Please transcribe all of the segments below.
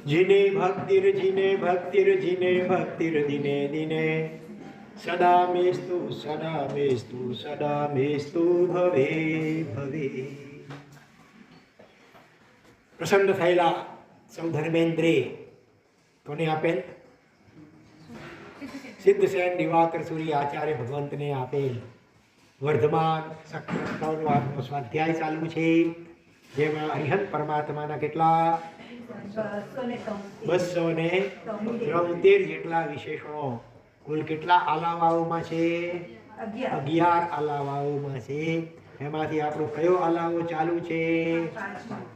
જીને ભક્તિર જીને ભક્તિર જીને ભક્તિર દિને દિને સદા મેસ્તુ સદા મેસ્તુ સદા મેસ્તુ ભવે ભવે. પ્રસન્ન થયેલા સૌ ધર્મેન્દ્રે કોને આપેલ? સિદ્ધસેન દિવાકર સૂર્ય આચાર્ય ભગવંતને આપેલ વર્ધમાન સક્રમનો આજનો સ્વાધ્યાય ચાલુ છે, જેમાં અરિહંત પરમાત્માના કેટલા 273 જેટલા વિશેષણો, કુલ કેટલા આલાવાઓમાં છે? 11 આલાવાઓમાં છે. એમાંથી આપણો કયો આલાવો ચાલુ છે?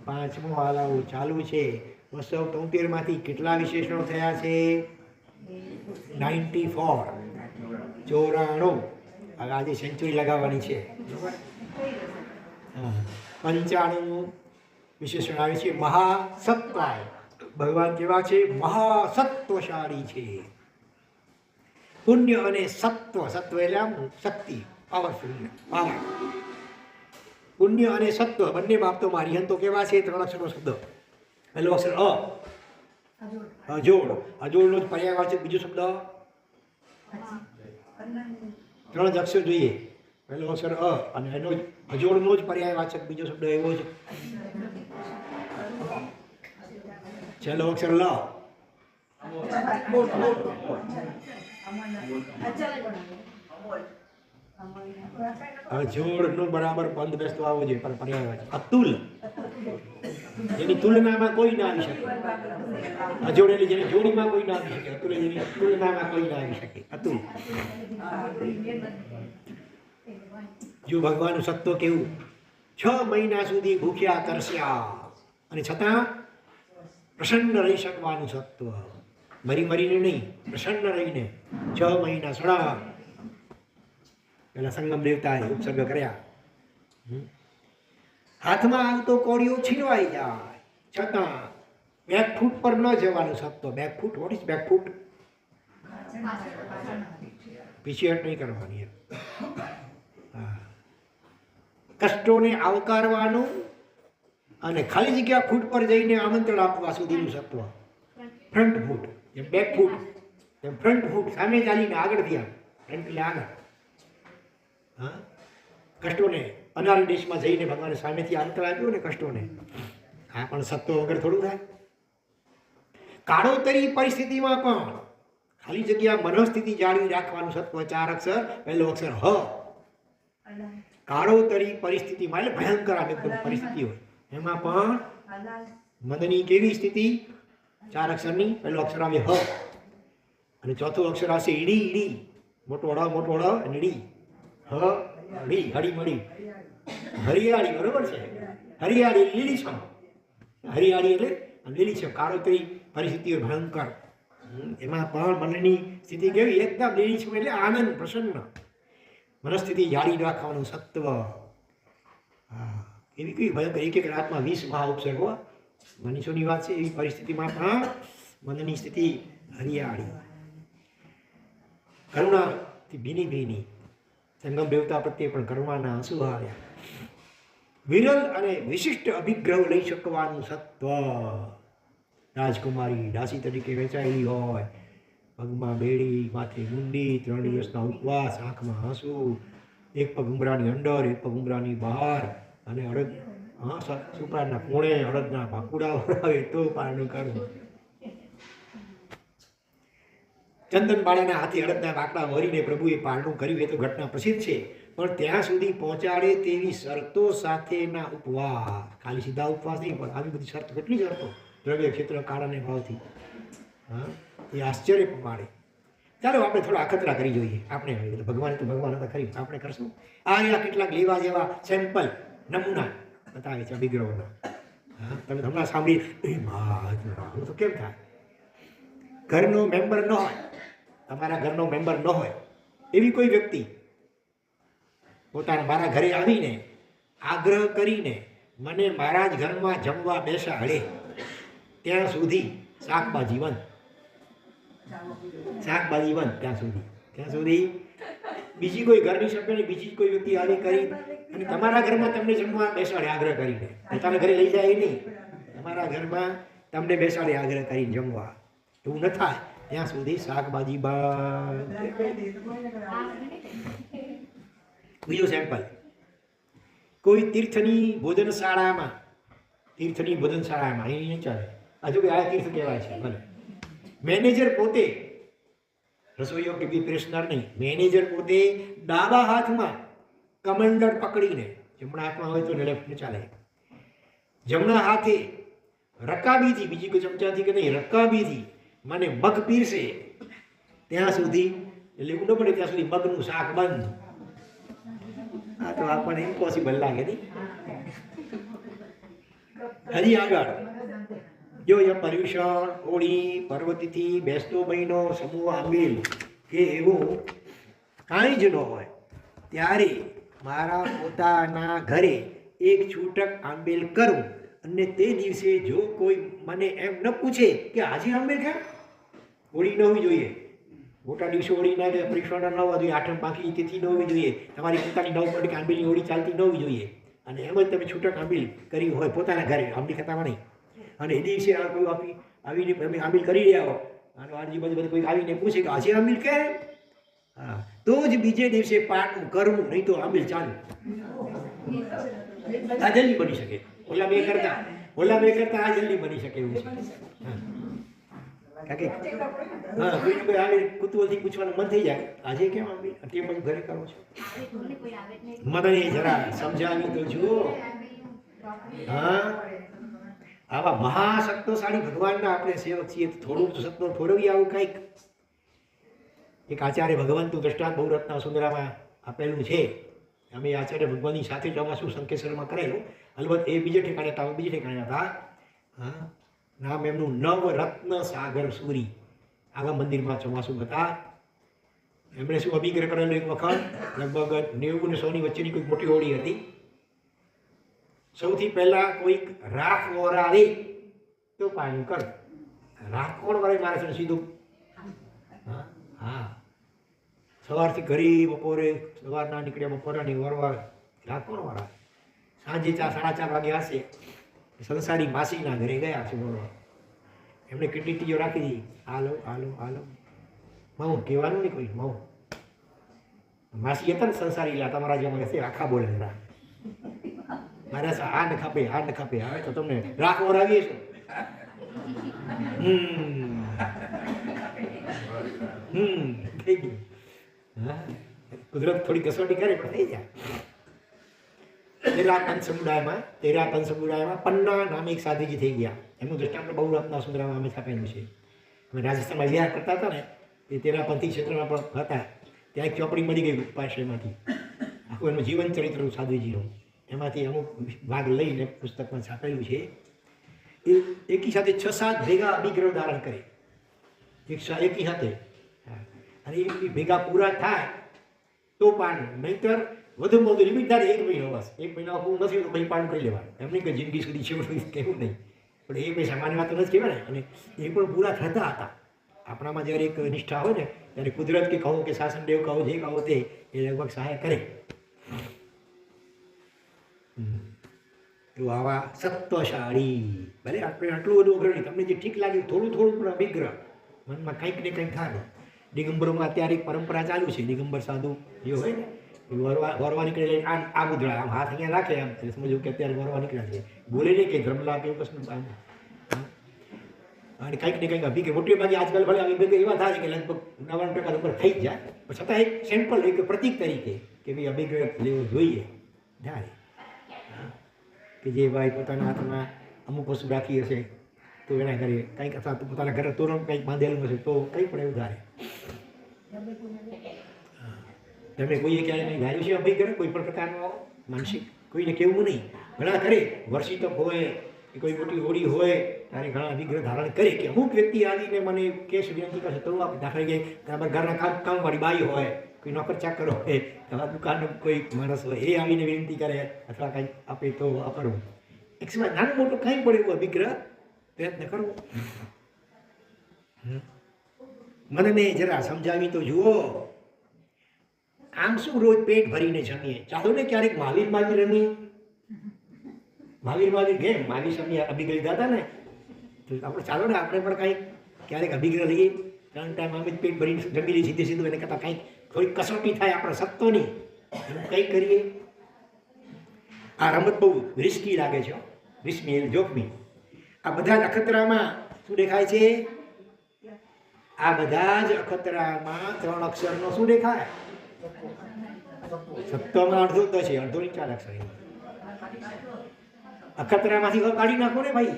5મો આલાવો ચાલુ છે. 273 માંથી કેટલા વિશેષણો થયા છે? 94. 94. હવે આજે સેન્ચુરી લગાવવાની છે. 95 વિશેષણ આવે છે મહાસત્વાય. ભગવાન કેવા છે? મહાસત્વશાળી છે. પુણ્ય અને સત્વ, સત્વ એટલે આમ શક્તિ, પાવરફુલ પાવર. પુણ્ય અને સત્વ બંને બાબતોમાં અરિહંતો કેવા છે? 3 અક્ષરનો શબ્દ. પહેલો અક્ષર અ, અજોડ. અજોડનો જ પર્યાયવાચક બીજો શબ્દ 3 જ અક્ષર જોઈએ. પહેલો અક્ષર અ અને એનો જ અજોડનો જ પર્યાયવાચક બીજો શબ્દ એવો જ. છેલ્લો અક્ષર લ. અજોડનો બરાબર બંધ બેસતો આવવો જોઈએ પણ પર્યાયવાચક. અતુલ, જેની તુલનામાં કોઈ ના આવી શકે. અજોડેલી જેની જોડીમાં કોઈ ના આવી શકે. અતુલ જેની તુલનામાં કોઈ ના આવી શકે. અતુલ. જો ભગવાનનું સત્વ કેવું! 6 મહિના સુધી ભૂખ્યા તરસ્યા અને છતાં પ્રસન્ન રહી શકવાનું સત્વ. મરીને નહીં, પ્રસન્ન રહીને 6 મહિના સડા. પેલા સંગમ દેવતાએ ઉત્સર્ગ કર્યા. હાથમાં આવતો કોળિયો છીનવાઈ જાય છતાં બેકફૂટ પર ન જવાનું સત્વ. Back foot, what is back foot? પીછેહટ નહીં કરવાની. કષ્ટોને આવકારવાનું અને ખાલી જગ્યા ફૂટ પર જઈને આમંત્રણ આપવા સુધીનું સત્વ. ફ્રન્ટ ફૂટ, જેમ બેક ફૂટ તેમ ફ્રન્ટ ફૂટ, સામે ચાલીને આગળ થયા. ફ્રન્ટ એટલે આગળ. હા, કષ્ટોને અનારી દેશમાં જઈને ભગવાને સામેથી આમંત્રણ આપ્યું ને કષ્ટોને. આ પણ સત્વ વગર થોડું થાય. કાળોતરી પરિસ્થિતિમાં પણ ખાલી જગ્યા મનોસ્થિતિ જાળવી રાખવાનું સત્વ. 4 અક્ષર. પહેલો અક્ષર હ. કાળોતરી પરિસ્થિતિમાં એટલે ભયંકર એકદમ પરિસ્થિતિ હોય એમાં પણ મનની કેવી સ્થિતિ? 4 અક્ષરની. પહેલો અક્ષર આવે હ અને ચોથો અક્ષર આવશે ઈડી. ઈડી, મોટો અડ, મોટો અડ અને ઈડી. હ ડી, હળી મળી, હરિયાળી. બરોબર છે, હરિયાળી, લીલીછમ. હરિયાળી એટલે લીલીછમ. કાળોતરી પરિસ્થિતિઓ ભયંકર, એમાં પણ મનની સ્થિતિ કેવી? એકદમ લીલીછમ એટલે આનંદ, પ્રસન્ન. મનસ્થિતિ જાળી રાખવાનું સત્વ. હા, એવી કઈ ભયંકર એક રાતમાં 20 મહા ઉપસર્ગો. મનીષોની વાત છે. એવી પરિસ્થિતિમાં પણ મનની સ્થિતિ હરિયાળી. કરુણાથી ભીની ભીની. સંગમ દેવતા પ્રત્યે પણ કરુણાના આંસુ આવ્યા. વિરલ અને વિશિષ્ટ અભિગ્રહ લઈ શકવાનું સત્વ. રાજકુમારી દાસી તરીકે વેચાયેલી હોય, પગમાં બેડી, માથે મુંડી, 3 દિવસના ઉપવાસ, આંખમાં આંસુ, એક પગ ઉંબરાની અંદર, એક પગ ઉંબરાની બહાર, અને અડદ સુપરાના કોણે અડદના ભાકુડા વરાવે તો પારણું કરવું. ચંદન બાળાના હાથે અડદના બાકડા વરીને પ્રભુએ પારણું કર્યું. એ તો ઘટના પ્રસિદ્ધ છે. પણ ત્યાં સુધી પહોંચાડે તેવી શરતો સાથેના ઉપવાસ. ખાલી સીધા ઉપવાસ નહીં, પણ આવી બધી શરતો. કેટલી શરતો! દ્રવ્ય, ક્ષેત્ર, કાળ અને ભાવથી. હા, એ આશ્ચર્ય પાડે. ચાલો આપણે થોડા અખતરા કરી જોઈએ. આપણે ભગવાન તો ભગવાન હતા ખરી, આપણે કરશું. આ કેટલાક લેવા જેવા સેમ્પલ, નમૂના બતાવે છે અભિગ્રહોના. હા, તમે હમણાં સાંભળી તો કેમ થાય? ઘરનો મેમ્બર ન હોય, તમારા ઘરનો મેમ્બર ન હોય એવી કોઈ વ્યક્તિ મારા ઘરે આવીને આગ્રહ કરીને મને મારા જ ઘરમાં જમવા બેસાડે, ત્યાં સુધી શાકભાજી બંધ. શાકભાજી બંધ ત્યાં સુધી બીજી કોઈ ઘરની સભ્યની બીજી કોઈ વ્યક્તિ આવી કરી અને તમારા ઘરમાં તમને જમવા બેસાડે આગ્રહ કરીને, પોતાના ઘરે લઈ જાય નહીં, તમારા ઘરમાં તમને બેસાડે આગ્રહ કરીને જમવા. એવું ન થાય ત્યાં સુધી શાકભાજી બંધ. બીજું સેમ્પલ, કોઈ તીર્થની ભોજનશાળામાં અહીં નહીં ચાલે. હજુ કે આ તીર્થ કહેવાય છે ભલે. મેનેજર પોતે, રસોઈયો કે પ્રિપરેશનર નહીં, મેનેજર પોતે ડાબા હાથમાં કમંડળ પકડીને, જમણા હાથમાં હોય તો લેફ્ટ ચાલે, જમણા હાથે રકાબીથી, બીજી કોઈ ચમચાથી કે નહીં, રકાબીથી મને મગ પીરસે ત્યાં સુધી, એટલે એવું ન પડે ત્યાં સુધી મગનું શાક બંધ. આ તો આપણને ઇમ્પોસિબલ લાગે નહીં. હજી આગળ જો પર્યુષણ, હોળી, પર્વતિથિ, બેસતો મહિનો, સમૂહ આંબીલ કે એવું કાંઈ જ ન હોય ત્યારે મારા પોતાના ઘરે એક છૂટક આંબેલ કરું, અને તે દિવસે જો કોઈ મને એમ ન પૂછે કે આજે આંબેલ કેમ, હોળી ન હોવી જોઈએ, મોટા દિવસે હોળી ના પરીક્ષણ ન હોવા જોઈએ, આઠમ પાંખી તિથિ ન હોવી જોઈએ, તમારી પોતાની 9 પડી આંબેલની હોળી ચાલતી ન હોવી જોઈએ, અને એમ જ તમે છૂટક આંબીલ કરી હોય પોતાના ઘરે, આંબલી ખાતામાં નહીં, અને એ દિવસે કોઈ આવીને તમે આંબીલ કરી રહ્યા હો અને આજુબાજુ કોઈ આવીને પૂછે કે આજે આંબીલ કેમ, હા, તો જ બીજે દિવસે પાટું કરવું, નહીં તો આંબીલ ચાલુ. આ જલ્દી બની શકે, ઓલા બે કરતા આ જલ્દી બની શકે એવું છે. કારણ કે હા, કોઈને કોઈ આવે કુતૂહલથી પૂછવાનું મન થઈ જાય, આજે કેમ આંબીલ, તે બધું ઘરે કરો છો. મને જરા સમજાવી તો જુઓ. હા, આવા મહાશક્તિશાળી ભગવાનના આપણે સેવક છીએ, થોડું તો સત્વ ફોરવી આવું કંઈક. એક આચાર્ય ભગવંતું દ્રષ્ટાંત બહુ રત્ન સુંદરામાં આપેલું છે. અમે આચાર્ય ભગવાનની સાથે ચોમાસું સંકેશ્વરમાં કરેલું, અલબત્ત એ બીજે ઠેકાણે હતા, બીજે ઠેકાણે હતા. હા, નામ એમનું નવરત્ન સાગર સુરી. આવા મંદિરમાં ચોમાસું હતા. એમણે શું અભિગ્રહ કરેલું, એક વખત લગભગ 90 અને 100 ની વચ્ચેની કોઈ મોટી હોળી હતી. સૌથી પહેલા કોઈક રાખ વરાવે તો પાણી કર, રાખ કોણ વરાવે મારે છે સીધું. હા, સવારથી ઘરે બપોરે, સવારના નીકળ્યા બપોરના ની વરવા, રાખ કોણ વરાવે. સાંજે 4, 4:30 વાગે હશે, સંસારી માસીના ઘરે ગયા છે વરવા. એમણે કેટલી ટીજો રાખી દીધી, હાલો હાલો હાલો, માઉ કહેવાનું નહીં કોઈ, માઉ. માસી હતા ને સંસારી, લા તમારા જેમ હશે, આખા બોલે જરા, મારે આ ન ખપે, આ ન ખપે, હવે તો તમને રાખ વરાવીએ છો. થઈ ગયું. હા, કુદરત થોડી કસોટી કરે પણ થઈ જાય. તેરા પંચ સમુદાયમાં પન્ના નામે એક સાધુજી થઈ ગયા. એમનું દ્રષ્ટાંત બહુ રત્ન સુંદરામાં અમે છાપેલું છે. અમે રાજસ્થાનમાં વિહાર કરતા હતા ને, એ તેરાપંથી ક્ષેત્રમાં પણ હતા, ત્યાં એક ચોપડી મળી ગઈ ઉપાશ્રયમાંથી, આખું એનું જીવન ચરિત્ર સાધુજીનું, એમાંથી અમુક ભાગ લઈને પુસ્તકમાં છાપેલું છે. એ એકી સાથે 6-7 ભેગા અભિગ્રહ ધારણ કરે, એકી સાથે, અને એ ભેગા પૂરા થાય તો પાણી, નહીતર વધુમાં વધુ લિમિટ થાય 1 મહિનો, બસ 1 મહિના પૂરું નથી તો પછી પાણી કરી લેવાનું. એમની કે જિંદગી સુધી છેવટું કહેવું નહીં, પણ એ કોઈ સામાન્ય વાત નથી કહેવાય ને. અને એ પણ પૂરા થતા હતા. આપણામાં જ્યારે એક નિષ્ઠા હોય ને, ત્યારે કુદરત કે કહો કે શાસનદેવ કહો, જે કહો તે એ લગભગ સહાય કરે. તો આવા સત્વશાળી, ભલે આપણે આટલું બધું અગ્રણી, તમને જે ઠીક લાગે થોડું થોડું પણ અભિગ્રહ મનમાં કંઈક ને કંઈક થાય. દિગંબરોમાં અત્યારે એક પરંપરા ચાલુ છે, દિગંબર સાધુ જે હોય ને, વરવા નીકળે આ મુદ્રા આમ હાથ અહીંયા રાખે, આમ સમજવું કે અત્યારે વરવા નીકળ્યા છે, બોલે નહીં કે ધર્મલા કે એવું કશું. અને કંઈક ને કંઈક અભિગ્રહ મોટી ભાગે આજકાલ ભલે અભિગ્રહ એવા થાય છે કે લગભગ 99% ઉપર થઈ જ જાય, પણ છતાં એક સેમ્પલ, એક પ્રતિક તરીકે કે ભાઈ અભિગ્રહ લેવો જોઈએ જાય. કે જે ભાઈ પોતાના હાથમાં અમુક વસ્તુ રાખી હશે તો એના ઘરે કંઈક, અથવા પોતાના ઘરે તોરણ કંઈક બાંધેલું હશે તો કંઈ પણ એવું ધારે. તમે કોઈએ ક્યારે કંઈ ધાર્યું છે અભિગ્રહ કોઈ પણ પ્રકારનો માનસિક? કોઈને કહેવું નહીં. ઘણા કરે વર્ષી તપ હોય કે કોઈ મોટી હોળી હોય ત્યારે ઘણા અભિગ્રહ ધારણ કરે કે અમુક વ્યક્તિ આવીને મને કેસ વિનંતી કરશે તો આપણે દાખલા કે તમારા ઘરના કામવાળી બાઈ હોય, કોઈ નોકર ચાકર હોય, તમારા દુકાનનો કોઈ માણસ હોય, એ આવીને વિનંતી કરે અથવા કંઈક આપે તો વાપરવું. એક સમય નાનું મોટું કંઈ પડે એવું અભિગ્રહ પ્રયત્ન કરવો. મનને જરા સમજાવી તો જુઓ. આમ શું રોજ પેટ ભરીને જમીએ, ચાલો ને ક્યારેક મહાવીર રમીએ. મહાવીર ગેમ, મહાવીર સ્વામી અભિગ્રહ લીધા હતા ને, તો આપણે ચાલો ને આપણે પણ કાંઈક ક્યારેક અભિગ્રહ લઈએ, 3 ટાઈમ અમે પેટ ભરીને જમી લઈએ સીધે સીધું, એને કરતાં કંઈક થોડીક કસોટી થાય આપણા સત્વની, એનું કંઈક કરીએ. આ રમત બહુ રિસ્કી લાગે છે, રિસ્મી જોખમી. આ બધા જ અખતરામાં શું દેખાય છે? આ બધા જ અખતરામાં 3 અક્ષરનો શું દેખાય? સત્વમાં અડધો તો છે, અડધોની 4 અક્ષર. અખતરામાંથી કાઢી નાખો ને ભાઈ,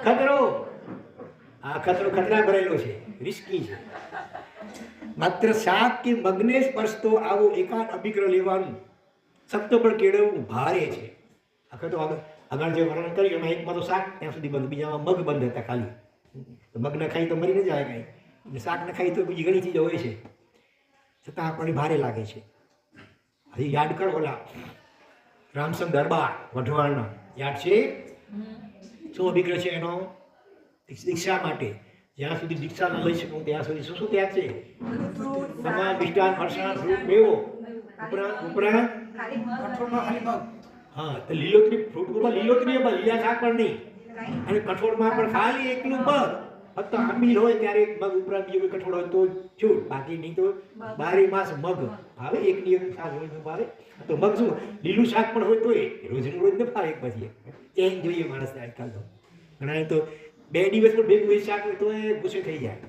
ખતરો. આ ખતરો ખતરા ભરેલો છે, રિસ્કી છે. માત્ર શાક કે મગને સ્પર્શતો આવો એકાદ અભિગ્રહ લેવાનું સત્વ પણ કેળવવું ભારે છે. આખા તો આગળ જે વર્ણન કર્યું એમાં એકમાં તો શાક ત્યાં સુધી બંધ, બીજામાં મગ બંધ હતા ખાલી. તો મગ ન ખાઈ તો મરી ન જાય કાંઈ, શાક ન ખાઈ તો બીજી ઘણી ચીજો હોય છે, છતાં આપણને ભારે લાગે છે. હજી યાદ કરો, ઓલા રામસંગ દરબાર વઢવાણના યાદ છે? શું અભિગ્રહ છે એનો? દીક્ષા માટે. જ્યાં સુધી દીક્ષા ન લઈ શકું ત્યાં સુધી શું શું ત્યાગ છે? તમામ મિષ્ટાન, ફરસાણ, ફ્રૂટ, મેવો, ઉપરાંત હા, તો લીલોતરી ફ્રૂટમાં લીલોતરી લીલા શાક પણ નહીં, અને કઠોળમાં પણ ખાલી એકલું મગ. ફક્ત આંબીલ હોય ત્યારે મગ ઉપરાંત બીજું કોઈ કઠોળ હોય તો છૂટ, બાકી નહીં તો 12 માસ મગ ભાવે. એકની એક શાક હોય તો ભાવે. તો મગ શું લીલું શાક પણ હોય તો રોજનું રોજ ન ભાવે. એક પછી ચેન્જ જોઈએ માણસને આજકાલ તો. ઘણા તો 2 દિવસ પણ ભેગું હોય શાક હોય તો એ ગુસ્સે થઈ જાય.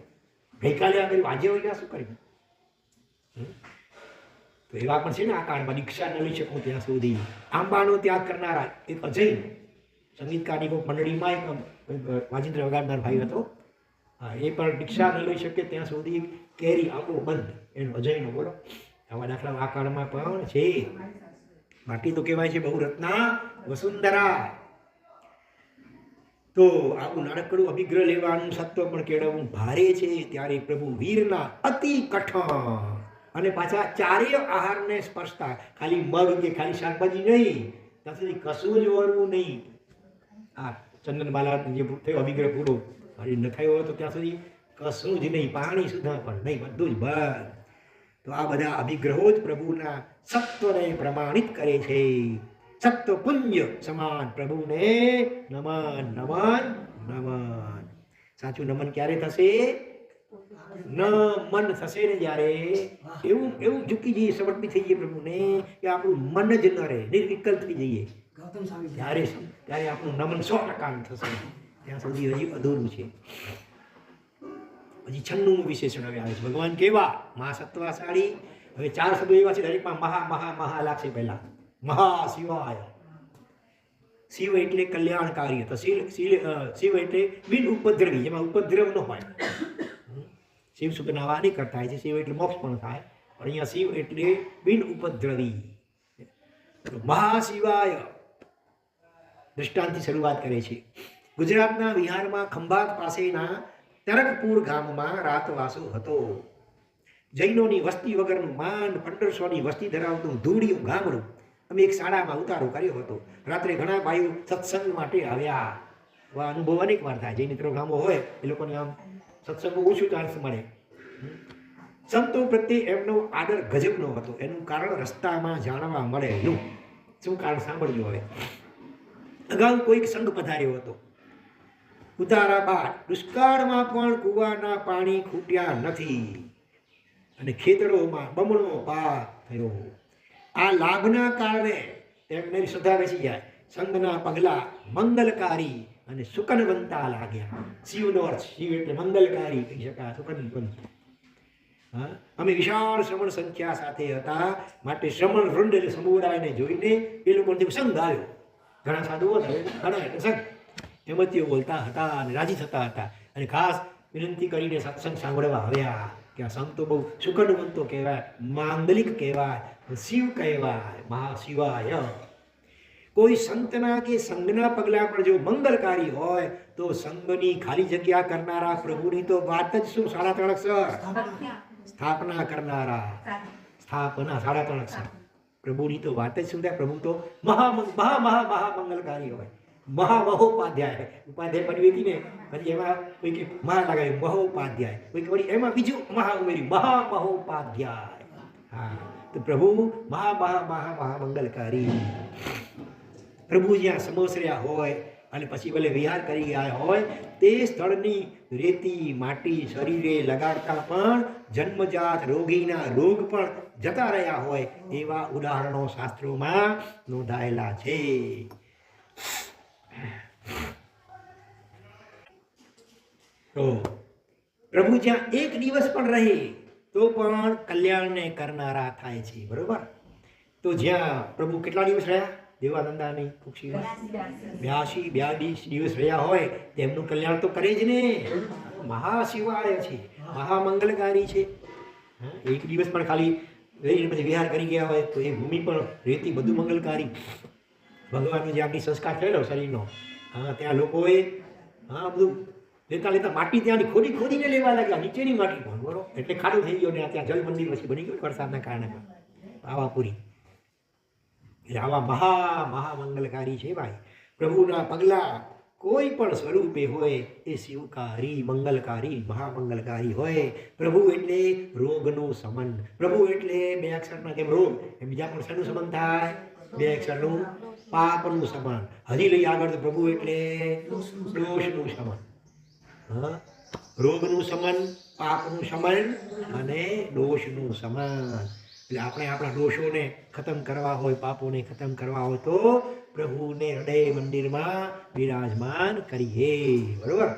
ગઈકાલે આ કર્યું, આજે હોય શું કર્યું? તો એવા પણ છે ને આ કાળમાં દીક્ષા ન લઈ શકું ત્યાં સુધી. આંબાનો ત્યાગ કરનારા એક અજય સંગીતકારની મંડળીમાં એક વાજિંત્ર વગાડનાર ભાઈ હતો. હા, એ પણ દીક્ષા ન લઈ શકે ત્યાં સુધી કેરી આંબો બંધ, એનો અજયનો. બોલો, આવા દાખલા આ કાળમાં પણ છે. બાકી તો કહેવાય છે બહુ રત્ના વસુંધરા. તો આવું નાનકડું અભિગ્રહ લેવાનું સત્વ પણ કેળવવું ભારે છે. ત્યારે પ્રભુ વીરના અતિ કઠણ અને પાછા 4 આહારને સ્પર્શતા, ખાલી મગ કે ખાલી શાકભાજી નહીં, ત્યાં સુધી કશું જ વળવું નહીં. આ ચંદનબાલા જે થયો અભિગ્રહ પૂરો ન થયો હોય તો ત્યાં સુધી કશું જ નહીં, પાણી સુધા પણ નહીં, બધું જ બંધ. તો આ બધા અભિગ્રહો જ પ્રભુના સત્વને પ્રમાણિત કરે છે. સત્વ પુંજ સમાન પ્રભુને નમન નમન નમન. સાચું નમન ક્યારે થશે? મન થશે ને જ્યારે એવું ઝૂકી જઈએ, સમર્પિત થઈ જઈએ પ્રભુને કે આપણું મન જ ન રહે, નિર્વિકલ્પ થઈ જઈએ, ત્યારે આપણું નમન 100% થશે. ત્યાં સુધી હજી અધૂરું છે. હજી 96મું વિશેષણ હવે આવે છે. ભગવાન કેવા? મહાસત્વાશાળી. હવે 4 શબ્દો એવા છે, દરેકમાં મહા મહા મહા લાગશે. પહેલા મહા શિવાય. શિવ એટલે કલ્યાણકારી, તો શિવ એટલે બિન ઉપદ્રવી, જેમાં ઉપદ્રવ ન હોય. શિવ સુખના વાણી કરતા છે, શિવ એટલે મોક્ષ પણ થાય, પણ અહીંયા શિવ એટલે બિન ઉપદ્રવી. મહાશિવાય દૃષ્ટાંતથી શરૂઆત કરે છે. ગુજરાતના વિહારમાં ખંભાત પાસેના તરકપુર ગામમાં રાતવાસો હતો. જૈનોની વસ્તી વગરનું માંડ 1500ની વસ્તી ધરાવતું ધૂળિયું ગામડું. અમે એક શાળામાં ઉતારો કર્યો હતો. રાત્રે ઘણા ભાઈઓ સત્સંગ માટે આવ્યા. આ અનુભવ અનેક વાર થાય. જે મિત્રો ગામો હોય એ લોકોને આમ સત્સંગમાં ઓછું ચાન્સ મળે. સંતો પ્રત્યે એમનો આદર ગજબનો હતો. એનું કારણ રસ્તામાં જાણવા મળેલું. શું કારણ સાંભળજો હવે. અગાઉ કોઈક સંઘ પધાર્યો હતો. ઉતારા બાદ દુષ્કાળમાં પણ કૂવાના પાણી ખૂટ્યા નથી અને ખેતરોમાં બમણો પાક થયો. આ લાભના કારણે તેમને શ્રદ્ધા બેસી જાય. સંઘના પગલા મંગલકારી અને સુકનવંતા લાગ્યા. શિવનો અર્થ, શિવ એટલે મંગલકારી કહી શકાય, સુકનવંત. હા, અમે વિશાળ શ્રમણ સંખ્યા સાથે હતા, માટે શ્રમણ વૃંદ એટલે સમુદાયને જોઈને એ લોકોને સંઘ આવ્યો. ઘણા સાધુઓ ઘણા એટલે સંઘ હેમતીઓ બોલતા હતા અને રાજી થતા હતા, અને ખાસ વિનંતી કરીને સત્સંગ સાંભળવા આવ્યા. કે આ સંત તો બહુ સુકનવંતો કહેવાય, માંગલિક કહેવાય, શિવ કહેવાય, મહાશિવાય. કોઈ સંતના કે સંઘના પગલા પણ જો મંગલકારી હોય તો સંઘની ખાલી જગ્યા કરનારા પ્રભુની તો વાત જ શું? 3.5 અક્ષર. સ્થાપના કરનારા, સ્થાપના 3.5 અક્ષર. પ્રભુની તો વાત જ શું થાય? પ્રભુ તો મહામંગલકારી હોય, મહામહોપાધ્યાય. ઉપાધ્યાય પદવી હતી ને, પછી એમાં કોઈ કે મહા લગાવ્યું, મહોપાધ્યાય. કોઈ વળી એમાં બીજું મહા ઉમેર્યું, મહામહોપાધ્યાય. હા, તો પ્રભુ મહામંગલકારી. પ્રભુ જ્યાં સમોસર્યા હોય અને પછી ભલે વિહાર કરી ગયા હોય તે સ્થળની રેતી માટી શરીરે લગાડતા પણ જન્મજાત રોગીના રોગ પણ જતા રહ્યા હોય એવા ઉદાહરણો શાસ્ત્રોમાં નોંધાયેલા છે. તો પ્રભુ જ્યાં એક દિવસ પણ રહે તો પણ કલ્યાણને કરનારા થાય છે. બરોબર. તો જ્યાં પ્રભુ કેટલા દિવસ રહ્યા દેવાનંદાની કુક્ષીમાં 82 દિવસ રહ્યા હોય તેમનું કલ્યાણ તો કરે જ ને. મહાશિવાય છે, મહામંગલકારી છે. એક દિવસ પણ ખાલી રહીને પછી વિહાર કરી ગયા હોય તો એ ભૂમિ પણ રેતી બધું મંગલકારી. ભગવાનનો જે આપણી સંસ્કાર થયેલો શરીરનો, ત્યાં લોકોએ બધું લેતા લેતા માટી ત્યાંની ખોદીને લેવા લાગ્યા, નીચેની માટી પણ. બરોબર. એટલે ખાડો થઈ ગયો ને ત્યાં જલ મંદિર પછી બની ગયું વરસાદના કારણે પાવાપુરી. એટલે આવા મહામંગલકારી છે ભાઈ. પ્રભુના પગલા કોઈ પણ સ્વરૂપે હોય એ શિવકારી, મંગલકારી, મહામંગલકારી હોય. પ્રભુ એટલે રોગનું સમન. પ્રભુ એટલે 2 અક્ષરના જેમ રોગ, એ બીજા પણ શેનું સમન થાય? 2 અક્ષરનું પાપનું સમન. હજી લઈ આગળ તો પ્રભુ એટલે દોષનું સમન. રોગનું સમન, પાપનું સમન અને દોષનું સમન. એટલે આપણે આપણા દોષોને ખતમ કરવા હોય, પાપોને ખતમ કરવા હોય તો પ્રભુને હૃદય મંદિરમાં બિરાજમાન કરીએ. બરોબર.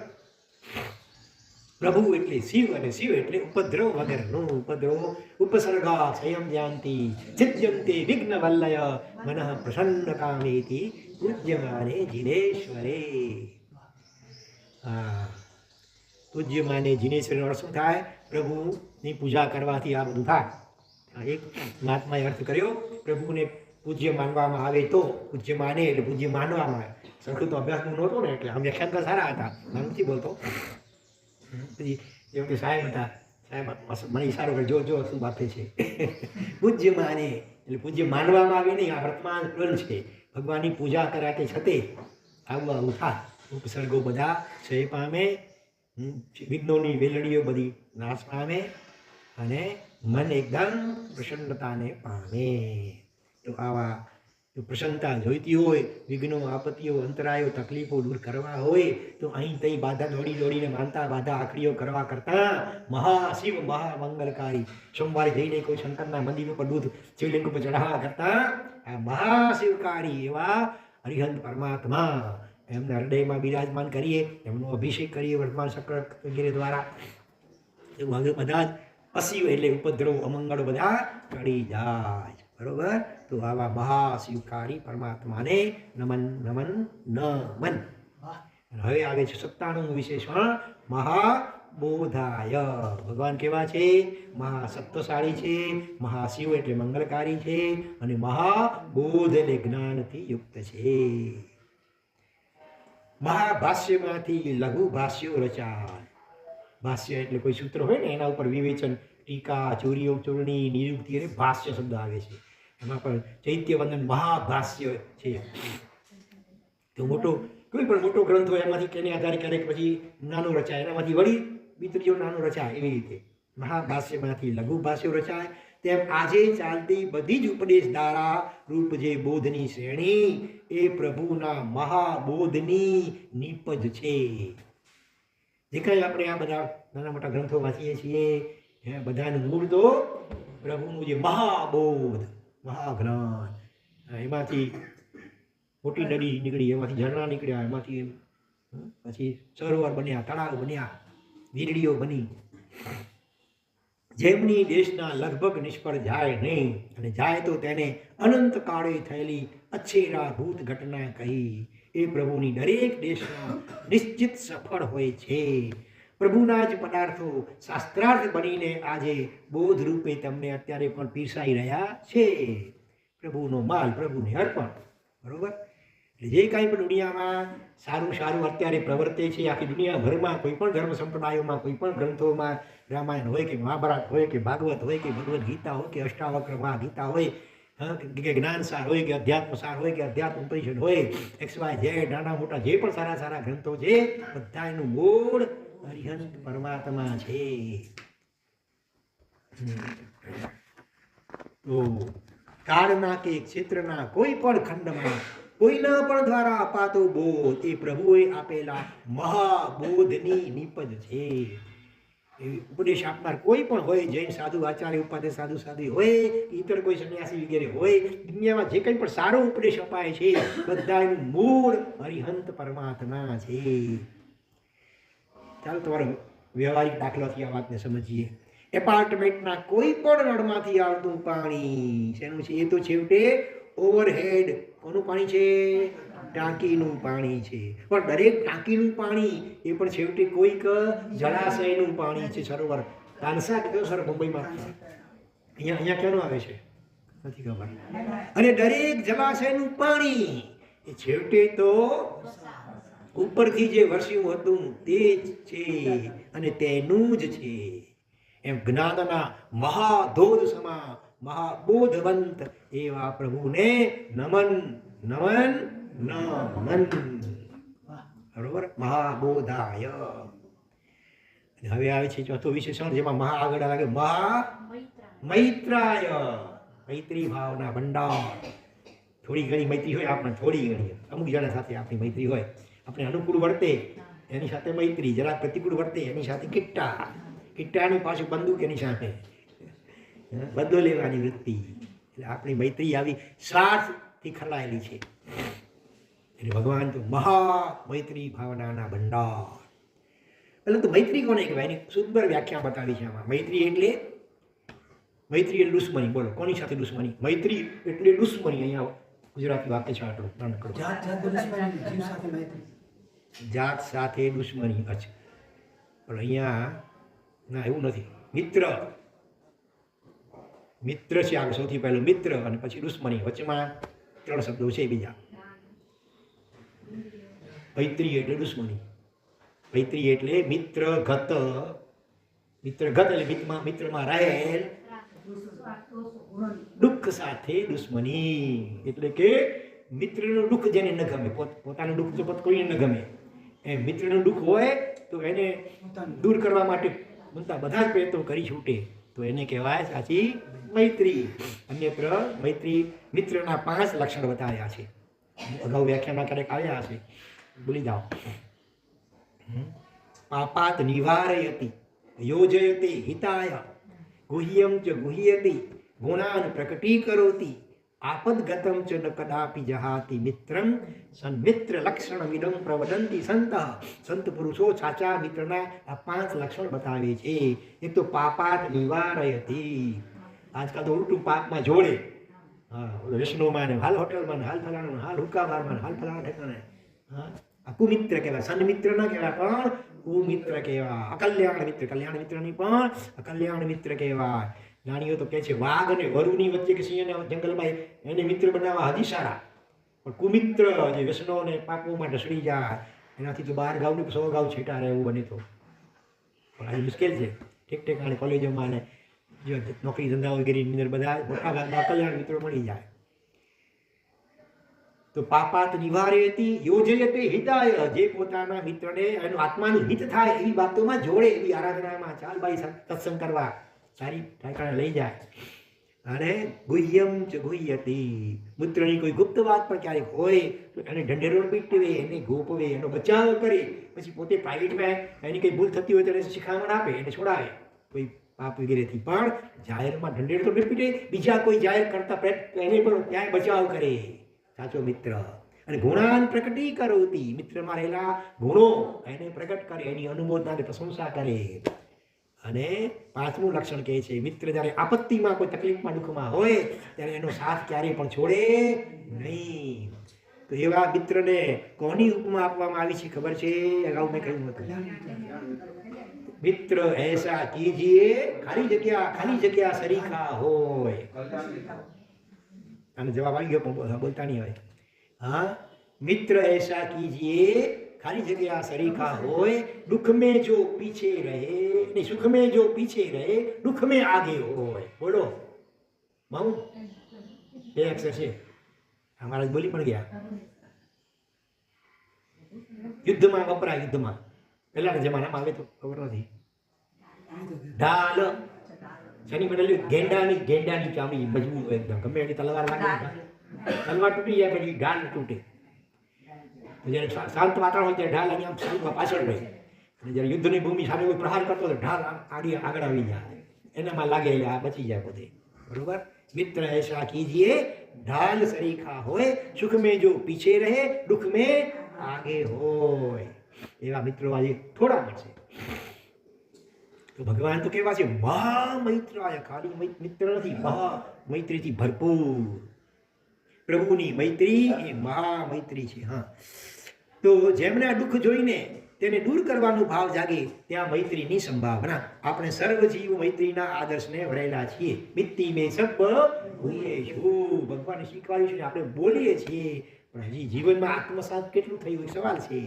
પ્રભુ એટલે શિવ અને શિવ એટલે ઉપદ્રવ વગરનું. ઉપદ્રવ ઉપસર્ગા સંયમ જાનતિ છિદ્યંતે વિઘ્ન વલ્લય મનઃ પ્રસન્ન કામેતિ પૂજ્યમાને જીનેશ્વરે. પૂજ્યમાને જીનેશ્વરનો અર્થ શું થાય? પ્રભુની પૂજા કરવાથી આ બધું થાય. એક મહાત્માએ અર્થ કર્યો, પ્રભુને પૂજ્ય માનવામાં આવે તો પૂજ્ય માને એટલે પૂજ્ય માનવામાં આવે. સરખું તો અભ્યાસ નહોતો ને એટલે આમ વ્યાખ્યાન સારા હતા, હું નથી બોલતો. પછી જેમ કે સાહેબ હતા, સાહેબ મને ઈશારો કરે, જો શું બાપે છે. પૂજ્ય માને એટલે પૂજ્ય માનવામાં આવે નહીં, આ વર્તમાન પ્રણ છે. ભગવાનની પૂજા કરાતે છતે આવું થાય. ઉપસર્ગો બધા ક્ષય પામે, વિઘ્નોની વેલડીઓ બધી નાશ પામે અને મન એકદમ પ્રસન્નતાને પામે. તો આવા જો પ્રસન્નતા જોઈતી હોય, વિઘ્નો, આપત્તિઓ, અંતરાયો, તકલીફો દૂર કરવા હોય તો અહીં તઈ બાધા દોડીને માનતા બાધા આખડીઓ કરવા કરતાં મહાશિવ મહામંગલકારી સોમવારે જઈને કોઈ શંકરના મંદિર ઉપર દૂધ શિવલિંગ ઉપર ચઢાવવા કરતાં આ મહાશિવકારી એવા હરિહંત પરમાત્મા એમના હૃદયમાં બિરાજમાન કરીએ, એમનો અભિષેક કરીએ વર્તમાન ચક્ર વગેરે દ્વારા. એવું બધા જ અશિવ એટલે ઉપદ્રવ અમંગળો બધા ટળી જાય. બરોબર. તો આવા મહાશિવકારી પરમાત્માને નમન નમન નમન. હવે આવે છે 97મું વિશેષણ મહાબોધાય. ભગવાન કેવા છે? મહાસત્વશાળી છે, મહાશિવ એટલે મંગલકારી છે અને મહાબોધ એટલે જ્ઞાનથી યુક્ત છે. મહાભાષ્યમાંથી લઘુ ભાષ્યો રચાય. ભાષ્ય એટલે કોઈ સૂત્ર હોય ને એના ઉપર વિવેચન, ટીકા, ચોરીઓ, ચોરણી, નિયુક્તિ અને ભાષ્ય શબ્દ આવે છે. એમાં પણ ચૈત્યવંદન મહાભાષ્ય છે. તો કોઈ પણ મોટો ગ્રંથ હોય એમાંથી તેને આધારે ક્યારેક પછી નાનો રચાય, એનામાંથી વળી બીજો નાનો રચાય. એવી રીતે મહાભાષ્યમાંથી લઘુ ભાષ્યો રચાય. તેમ આજે ચાલતી બધી જ ઉપદેશ ધારા રૂપ જે બોધની શ્રેણી એ પ્રભુના મહાબોધની નિપજ છે. જે કાંઈ આપણે આ બધા નાના મોટા ગ્રંથો વાંચીએ છીએ બધાનું મૂળ તો પ્રભુનું જે મહાબોધ, મહાજ્ઞાન, એમાંથી મોટી નદી નીકળી, એમાંથી ઝરણા નીકળ્યા, એમાંથી પછી સરોવર બન્યા, તળાવ બન્યા, વીરડીઓ બની. જેમની દેશના લગભગ નિષ્ફળ જાય નહીં અને જાય તો તેને અનંત કાળે થયેલી અછેરા ભૂત ઘટના કહી એ પ્રભુની દરેક દેશમાં નિશ્ચિત સફળ હોય છે. પ્રભુના જ પદાર્થો શાસ્ત્રાર્થ બનીને આજે બોધ રૂપે તમને અત્યારે પણ પીરસાઈ રહ્યા છે. પ્રભુનો માલ પ્રભુને અર્પણ. બરોબર. એટલે જે કાંઈ પણ દુનિયામાં સારું અત્યારે પ્રવર્તે છે, આખી દુનિયાભરમાં કોઈ પણ ધર્મ સંપ્રદાયોમાં, કોઈ પણ ગ્રંથોમાં, રામાયણ હોય કે મહાભારત હોય કે ભાગવત હોય કે ભગવદ્ ગીતા હોય કે અષ્ટાવક્ર મહાગીતા હોય કે જ્ઞાનસાર હોય કે અધ્યાત્મસાર હોય કે અધ્યાત્મ ઉપનિષદ હોય, XYZ નાના મોટા જે પણ સારા ગ્રંથો છે બધા એનું મૂળ હરિહંત પરમાત્મા છે. તો કાળના કે ક્ષેત્રના કોઈ પણ ખંડમાં કોઈના પણ દ્વારા અપાતો બોધ એ પ્રભુએ આપેલા મહાબોધની નિપજ છે. એ ઉપદેશ આપનાર કોઈ પણ હોય, જૈન સાધુ, આચાર્ય, ઉપાધ્યાય સાધુ સાધુ હોય, ઇતર કોઈ સંન્યાસી વગેરે હોય, દુનિયામાં જે કંઈ પણ સારો ઉપદેશ અપાય છે બધાનું મૂળ હરિહંત પરમાત્મા છે. ચાલો તમારો વ્યવહારિક દાખલાથી આ વાતને સમજીએ. એપાર્ટમેન્ટના કોઈ પણ નળમાંથી આવતું પાણી શેનું છે? એ તો છેવટે ઓવરહેડ કોનું પાણી છે? ટાંકીનું પાણી છે. પણ દરેક ટાંકીનું પાણી એ પણ છેવટે કોઈક જળાશયનું પાણી છે. સરોવર તાનસા કયો સર મુંબઈમાં અહીંયા ક્યાંનું આવે છે નથી ખબર. અને દરેક જળાશયનું પાણી એ છેવટે તો ઉપરથી જે વરસ્યું હતું તે જ છે અને તેનું જ છે. એમ જ્ઞાનના મહાધોધ સમા મહાબોધવંત એવા પ્રભુને નમન નમન નમન. બરોબર, મહાબોધાય. હવે આવે છે ચોથું વિશેષણ, જેમાં મહા આગળ લાગે મહા મૈત્રાય. મૈત્રી ભાવના ભંડાર. થોડી ઘણી મૈત્રી હોય આપણે, થોડી ઘણી અમુક જણા સાથે આપણી મૈત્રી હોય, આપણે અનુકૂળ વર્તે એની સાથે મૈત્રી, જરા પ્રતિકૂળ વર્તે એની સાથે કિટ્ટા, કિટ્ટાનું પાછું બંદૂક એની સામે બદલો લેવાની વૃત્તિ. એટલે આપણી મૈત્રી આવી સ્વાર્થથી ખલાયેલી છે. એટલે ભગવાન તો મહા મૈત્રી ભાવનાના ભંડાર. એટલે તો મૈત્રી કોને કહેવાય? એની સુંદર વ્યાખ્યા બતાવી છે આમાં. મૈત્રી એટલે એટલે દુશ્મની. બોલો, કોની સાથે દુશ્મની? મૈત્રી એટલે દુશ્મની. અહીંયા ગુજરાતી વાક્ય છે આટલું. જાત સાથે દુશ્મની. અચ્છા, પણ અહીંયા ના એવું નથી. મિત્ર, મિત્ર છે આગળ, સૌથી પહેલું મિત્ર અને પછી દુશ્મની, વચ્ચેમાં 3 શબ્દો છે બીજા. મૈત્રી એટલે દુશ્મની. મૈત્રી એટલે મિત્રગત. મિત્રગત એટલે મિત્રમાં રહેલ દુઃખ સાથે દુશ્મની. એટલે કે મિત્રનું દુઃખ જેને ન ગમે, પોતાનું દુઃખ તો કોઈને ન ગમે, એ મિત્રનું દુઃખ હોય તો એને દૂર કરવા માટે બધા જ પ્રયત્નો કરી છૂટે તો એને કહેવાય સાચી મૈત્રી. અન્યત્ર મૈત્રી મિત્રના 5 લક્ષણ બતાવ્યા છે. અગાઉ વ્યાખ્યાનમાં ક્યારેક આવ્યા હશે, ભૂલી જાઓ. પાપાત નિવારયતિ, યોજયતે હિતાય, ગુહ્યમ ચ ગુહ્યતિ, ગુણાન પ્રકટીકરોતિ, આપદગતમ ચ ન કદાપી જહાતિ મિત્રમ, સન્મિત્ર લક્ષણ વિદમ પ્રવદંતિ સંત. સંત પુરુષો સાચા મિત્રના આ 5 લક્ષણ બતાવે છે. એક તો પાપાત નિવારયતિ. આજકાલ તો ઉલટું પાપમાં જોડે. હા, વૈષ્ણવમાં ને હાલ હોટલમાં ને હાલ ફલાણું, હાલ હુક્કાબારમાં હાલ ફલાણા ઠેકાણે. હા, આ કુમિત્ર કહેવાય. સન્મિત્ર ન કહેવાય, પણ કુમિત્ર કહેવાય. અકલ્યાણ મિત્ર, કલ્યાણ મિત્ર નહીં પણ અકલ્યાણ મિત્ર કહેવાય. નાનીઓ તો કહે છે વાઘ અને વરુની વચ્ચે કે સિંહને જંગલમાં એને મિત્ર બનાવવા હજી સારા, પણ કુમિત્ર જે વ્યસનોને પાપોમાં ઢસડી જાય એનાથી તો 12 ગાઉની 100 ગાઉ છેટા રહે એવું બને તો. પણ આ મુશ્કેલ છે. ઠીક ઠેકાણે કોલેજોમાં ને જો નોકરી ધંધા વગેરેની અંદર બધા મોટા ભાગના કલ્યાણ મિત્રો મળી જાય. તો પાપાત નિવારયતિ, યોજયતે હિતાય. જે પોતાના મિત્રને એનું આત્માનું હિત થાય એવી બાબતોમાં જોડે, એવી આરાધનામાં ચાલ ભાઈ સત્સંગ કરવા સારી ઠેકાણે લઈ જાય. અને ગુહ્યમ ચ ગુહ્યતિ, મિત્રની કોઈ ગુપ્ત વાત પણ ક્યારેક હોય તો એને ઢંઢેરો પીટવે, એને ગોપવે, એનો બચાવ કરે. પછી પોતે પ્રાઇવેટમાં એની કંઈ ભૂલ થતી હોય તો એને શિખામણ આપે, એને છોડાવે કોઈ પાપ વગેરેથી. પણ જાહેરમાં ઢંઢેરો તો ન પીટે, બીજા કોઈ જાહેર કરતા એને પણ ત્યાં બચાવ કરે સાચો મિત્ર. અને ગુણાન પ્રકટીકરોતિ, મિત્રમાં રહેલા ગુણો એને પ્રગટ કરે, એની અનુમોદના પ્રશંસા કરે. અને 5મું લક્ષણ કહે છે મિત્ર જ્યારે આપત્તિમાં કોઈ તકલીફમાં દુઃખમાં હોય ત્યારે એનો સાથ ક્યારેય પણ છોડે નહીં. તો એવા મિત્રને કોની ઉપમા આપવામાં આવી છે ખબર છે? અગાઉ મેં કહ્યું હતું, મિત્ર એસા કીજીએ ખાલી જગ્યા સરીખા હોય. આનો જવાબ આવી ગયો પણ બોલતા નહીં હોય. હા, મિત્ર એસા કીજીએ ખાલી જગ્યા સરીખા હોય, दुख में जो पीछे रहे नहीं, सुख में जो पीछे रहे दुख में आगे હોય. બોલો માઉ 2 અક્ષર છે અમારા બોલી પણ ગયા. યુદ્ધમાં વપરાય, યુદ્ધમાં પહેલાના જમાનામાં આવે તો ખબર નથી. ઢાલ શેની બનેલી? ગેંડાની ચામડી મજબૂત હોય એકદમ. ગમે એની તલવાર લાગે, તલવાર તૂટી જાય પછી ઢાલ તૂટે. જ્યારે શાંત વાતાવરણ હોય ત્યારે ઢાલ અહીંયા શાંતમાં પાછળ રહે, અને જ્યારે યુદ્ધની ભૂમિ સામે કોઈ પ્રહાર કરતો તો ઢાલ આગળ આવી જાય, એનામાં લાગે એટલે આ બચી જાય પોતે. બરોબર. મિત્ર ऐसा कीजिए ढाल सरीखा होय, सुख में जो पीछे रहे दुख में आगे होय. એવા મિત્રો આજે થોડા મળશે. તો ભગવાન તો કેવા છે? મહામૈત્રાય. ખાલી મિત્ર નથી, મહામૈત્રીથી ભરપૂર. પ્રભુની મૈત્રી એ મહામૈત્રી છે. હા, તો જેમને આ દુઃખ જોઈને તેને દૂર કરવાનો ભાવ જાગે ત્યાં મૈત્રીની સંભાવના. આપણે સર્વ જીવ મૈત્રીના આદર્શને વળેલા છીએ. મિત્તી મેં સબ ભૂએ છું, ભગવાને શીખવાડ્યું છે ને આપણે બોલીએ છીએ, પણ હજી જીવનમાં આત્મસાત કેટલું થયું એ સવાલ છે.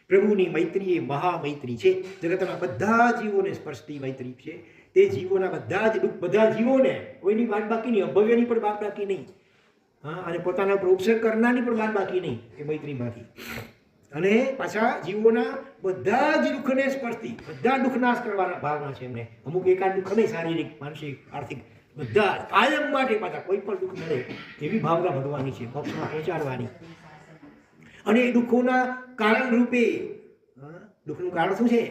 પ્રભુની મૈત્રી એ મહામૈત્રી છે. જગતના બધા જીવોને સ્પર્શતી મૈત્રી છે. તે જીવોના બધા જ દુઃખ, બધા જીવોને કોઈની બાદ બાકી નહીં, અભવ્યની પણ બાદ બાકી નહીં. હા, અને પોતાના ઉપર ઉપસર્ગ કરનારની પણ બાદ બાકી નહીં એ મૈત્રીમાંથી. અને પાછા જીવોના બધા જ દુઃખને સ્પર્શતી, બધા દુઃખ નાશ કરવાના ભાવના છે એમને. અમુક એકાદ દુઃખ નહીં, શારીરિક, માનસિક, આર્થિક, બધા કાયમ માટે પાછા કોઈ પણ દુઃખ મળે એવી ભાવના ભગવાનની છે, મોક્ષમાં પહોંચાડવાની. અને એ દુઃખોના કારણ રૂપે, દુઃખનું કારણ શું છે?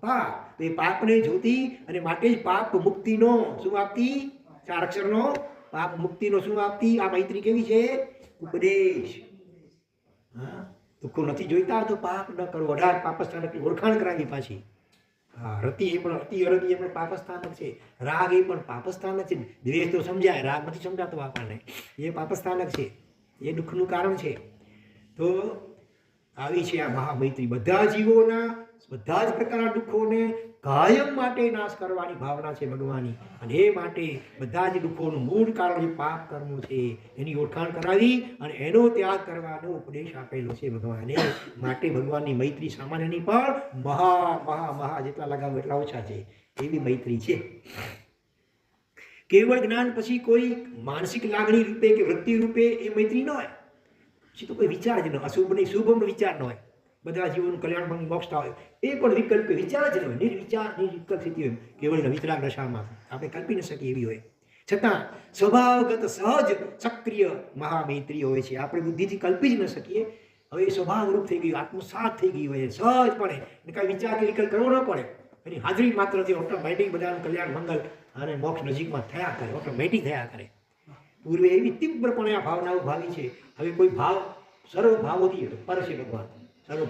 પાપ. તો એ પાપને જોતી અને માટે જ પાપ મુક્તિનો શું આપતી? 4 અક્ષરનો પાપ મુક્તિનો શું આપતી? આ મૈત્રી કેવી છે? ઉપદેશ. હા, દુઃખો નથી જોઈતા તો પાપ ન કરો. 18 પાપસ્થાનકની ઓળખાણ કરાવી પાછી. હા, રતિ એ પણ, અતિ અરતિ એ પણ પાપસ્થાનક છે. રાગ એ પણ પાપસ્થાનક છે. દ્વેષ તો સમજાય, રાગ નથી સમજાતો આપણને. એ પાપસ્થાનક છે, એ દુઃખનું કારણ છે. તો આવી છે આ મહામૈત્રી. બધા જીવોના બધા જ પ્રકારના દુઃખોને કાયમ માટે નાશ કરવાની ભાવના છે ભગવાનની. અને એ માટે બધા જ દુઃખોનું મૂળ કારણ જે પાપ કર્મો છે એની ઓળખાણ કરાવી અને એનો ત્યાગ કરવાનો ઉપદેશ આપેલો છે ભગવાને. માટે ભગવાનની મૈત્રી સામાન્યની પણ મહા મહા મહા જેટલા લગાવો એટલા ઓછા છે એવી મૈત્રી છે. કેવળ જ્ઞાન પછી કોઈ માનસિક લાગણી રૂપે કે વૃત્તિ રૂપે એ મૈત્રી ન હોય. પછી તો કોઈ વિચાર જ ન હોય, અશુભ નહીં શુભનો વિચાર ન હોય. બધા જીવોનું કલ્યાણ મોક્ષ હોય એ પણ વિકલ્પ વિચાર જ ન હોય, નિર્વિચાર નિર્વિકલ્પ સ્થિતિ હોય કેવળ વિતરાગ દશામાં. આપણે કલ્પી ન શકીએ એવી હોય. છતાં સ્વભાવગત સહજ સક્રિય મહામૈત્રી હોય છે. આપણે બુદ્ધિથી કલ્પી જ ન શકીએ. હવે એ સ્વભાવરૂપ થઈ ગયું, આત્મસાત થઈ ગઈ હોય સહજપણે. એને કાંઈ વિચાર કે વિકલ્પ કરવો ન પડે. એની હાજરી માત્રથી ઓટોમેટિક બધાનું કલ્યાણ મંગલ અને મોક્ષ નજીકમાં થયા કરે, ઓટોમેટિક થયા કરે. પૂર્વે એવી તીવ્રપણે આ ભાવનાઓ ભાવી છે. હવે કોઈ ભાવ સર્વ ભાવોથી પર છે ભગવાન. સર્વ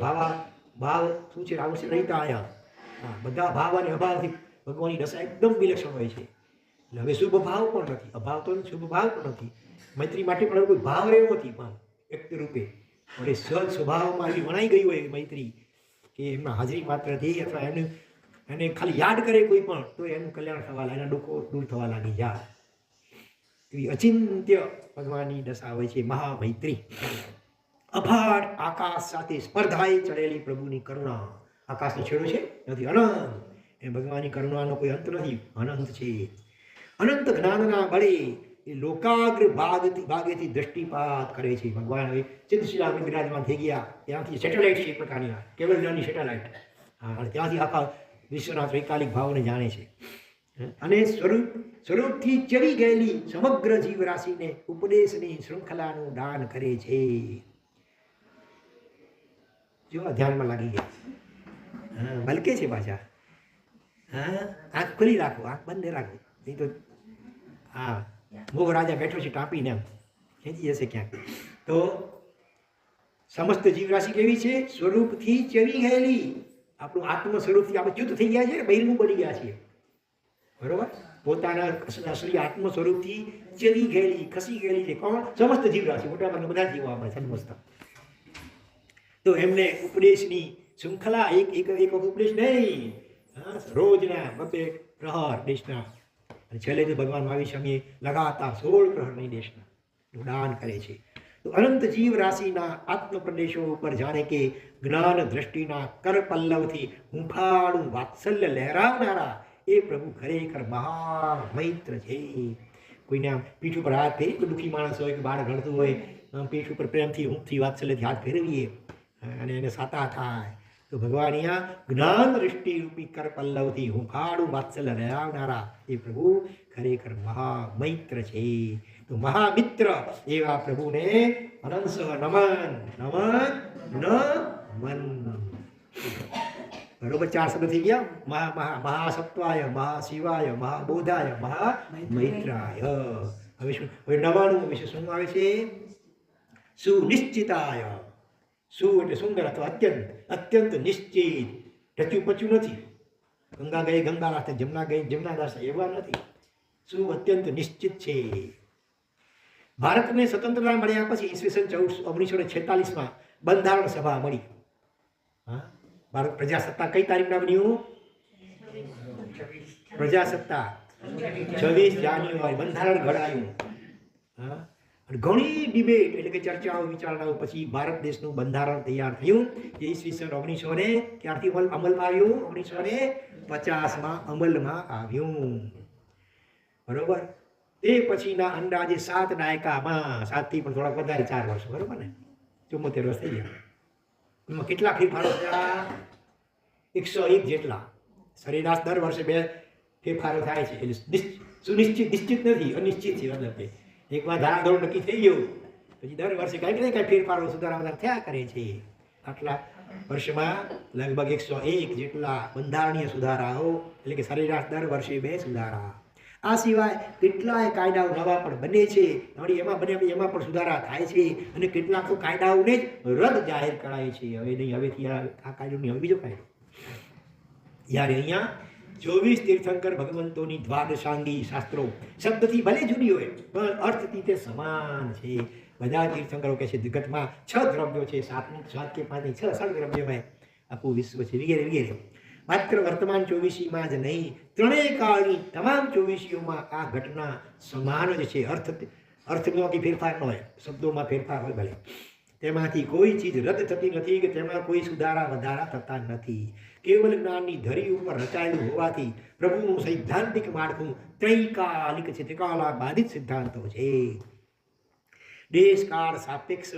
ભાવ શું છે? આવું છે રહીતા આયા. હા, બધા ભાવ અને અભાવથી ભગવાનની દશા એકદમ વિલક્ષણ હોય છે. એટલે હવે શુભ ભાવ પણ નથી, અભાવ તો શુભ ભાવ પણ નથી. મૈત્રી માટે પણ કોઈ ભાવ રહ્યો નથી ભાવ વ્યક્ત રૂપે. હવે સહજ સ્વભાવમાં એવી વણાઈ ગઈ હોય મૈત્રી કે એમના હાજરી માત્રથી અથવા એને ખાલી યાદ કરે કોઈ પણ તો એનું કલ્યાણ થવા લાગે, એના દુઃખો દૂર થવા લાગી જાય. એવી અચિંત્ય ભગવાનની દશા હોય છે મહામૈત્રી. અફાટ આકાશ સાથે સ્પર્ધાએ ચડેલી પ્રભુની કરુણા. આકાશનો છેડો છે નથી, અનંત. એ ભગવાનની કરુણાનો કોઈ અંત નથી, અનંત છે. અનંત જ્ઞાનના બળે એ લોકાગ્ર ભાગેથી દ્રષ્ટિપાત કરે છે ભગવાન. હવે ચિત્તશિલામાં વિરાજમાન થઈ ગયા, ત્યાંથી સેટેલાઇટ છે એક પ્રકારની, કેવળ જ્ઞાનની સેટેલાઇટ. હા, અને ત્યાંથી આખા વિશ્વના વૈકાલિક ભાવોને જાણે છે. અને સ્વરૂપથી ચડી ગયેલી સમગ્ર જીવરાશિને ઉપદેશની શૃંખલાનું દાન કરે છે. જો ધ્યાનમાં લાગી ગયા. હા, મલકે છે પાછા. હા, આંખ ખુલ્લી રાખો, આંખ બંધ રાખો, નહીં તો હા મોહ રાજા બેઠો છે ટાંપીને, એમ ખેંચી જશે ક્યાંક. તો સમસ્ત જીવરાશિ કેવી છે? સ્વરૂપથી ચડી ગયેલી. આપણું આત્મ સ્વરૂપથી આપણે ચ્યુત થઈ ગયા છે, બહિર્મુખ બની ગયા છીએ. બરોબર? પોતાના અસલી આત્મ સ્વરૂપથી ચડી ગયેલી, ખસી ગયેલી છે. કોણ? સમસ્ત જીવરાશિ, મોટાભાગના બધા જીવો આપણે સમજતા. તો એમને ઉપદેશની શૃંખલા, એક ઉપદેશ નહીં, રોજના 2 પ્રહર દેશના, અને છેલ્લે તો ભગવાન મહાવીર સ્વામી લગાતાર 16 પ્રહરની દેશના દાન કરે છે. તો અનંત જીવ રાશિના આત્મ પ્રદેશો ઉપર જાણે કે જ્ઞાન દ્રષ્ટિના કર પલ્લવથી હુંફાળું વાત્સલ્ય લહેરાવનારા એ પ્રભુ ખરેખર મહામૈત્ર છે. કોઈને આમ પીઠ ઉપર હાથ ફેરી, કોઈ દુઃખી માણસ હોય કે બાળક રડતું હોય, પીઠ ઉપર પ્રેમથી ઊંઘથી વાત્સલ્યથી હાથ ફેરવીએ અને એને સાતા થાય. તો ભગવાન અહીંયા જ્ઞાન દૃષ્ટિ રૂપી કર પલ્લવથી હુંફાળું વાત્સલ્ય લહેરાવનારા એ પ્રભુ ખરેખર મહામૈત્ર છે. તો મહામિત્ર એવા પ્રભુને અનંત નમન નમન નમન. બરોબર, 4 શબ્દ થઈ ગયા. મહાસત્વાય, મહાશિવાય, મહાબોધાય, મહામૈત્રાય. હવે શું? હવે 99 વિશે શું આવે છે? સુનિશ્ચિતાય. સુ એટલે સુંદર અથવા અત્યંત, અત્યંત નિશ્ચિત. ટચ્યું પચ્યું નથી. ગંગા ગઈ ગંગા રાસ્તે, જમના ગઈ જમના રાસ્તે, એવા નથી. શું? અત્યંત નિશ્ચિત છે. ભારતને સ્વતંત્રતા મળ્યા પછી ઈસવીસન 1946માં બંધારણ સભા મળી. હા, ભારત પ્રજાસત્તાક કઈ તારીખના બન્યું? પ્રજાસત્તાક 26 જાન્યુઆરી બંધારણ ઘડાયું. હા, અને ઘણી ડિબેટ એટલે કે ચર્ચાઓ વિચારણાઓ પછી ભારત દેશનું બંધારણ તૈયાર થયું. જે ઈસવીસન 1900 ક્યારથી અમલમાં આવ્યું? 1950માં અમલમાં આવ્યું. બરોબર. તે પછીના અંદાજે 7 દાયકામાં, 7 થી પણ થોડાક વધારે 4 વર્ષ, બરોબર ને, 74 વર્ષ થઈ ગયા. એમાં કેટલા ફેરફારો થયા? 101 જેટલા. સરેરાશ દર વર્ષે 2 ફેરફારો થાય છે. એટલે સુનિશ્ચિત, નિશ્ચિત નથી, અનિશ્ચિત છે. મતલબ કે એકવાર ધારાધોરણ નક્કી થઈ ગયું પછી દર વર્ષે કાંઈક ને કાંઈ ફેરફારો સુધારા વધારા થયા કરે છે. આટલા વર્ષમાં લગભગ 101 જેટલા બંધારણીય સુધારાઓ, એટલે કે સરેરાશ દર વર્ષે 2 સુધારા. આ સિવાય કેટલાય કાયદાઓ નવા પણ બને છે. એમાં પણ સુધારા થાય છે. અને કેટલાક તો કાયદાઓને જ રદ જાહેર કરાય છે. હવે નહીં, હવેથી આ કાયદો નહીં, હવે બીજો કાયદો. યાર અહીંયા 24 તીર્થંકર ભગવંતોની દ્વાદશાંગી શાસ્ત્રો શબ્દથી ભલે જુદી હોય પણ અર્થથી તે સમાન છે. બધા તીર્થંકરો કહે છે જગતમાં 6 દ્રવ્યો છે, 7 કે 5 6 દ્રવ્યોમાં આખું વિશ્વ છે, વગેરે વગેરે. માત્ર વર્તમાન 24માં જ નહીં, ત્રણેય કાળની તમામ 24ઓમાં આ ઘટના સમાન જ છે. અર્થમાં કે ફેરફાર ન હોય, શબ્દોમાં ફેરફાર હોય ભલે, તેમાંથી કોઈ ચીજ રદ થતી નથી કે તેમાં કોઈ સુધારા વધારા થતા નથી. કેવલ જ્ઞાનની ધરી ઉપર રચાયેલું હોવાથી પ્રભુનું સૈદ્ધાંતિક માળખું ત્રૈકાલિક છે, ત્રિકાલા બાધિત સિદ્ધાંતો છે. દેશકાળ સાપેક્ષ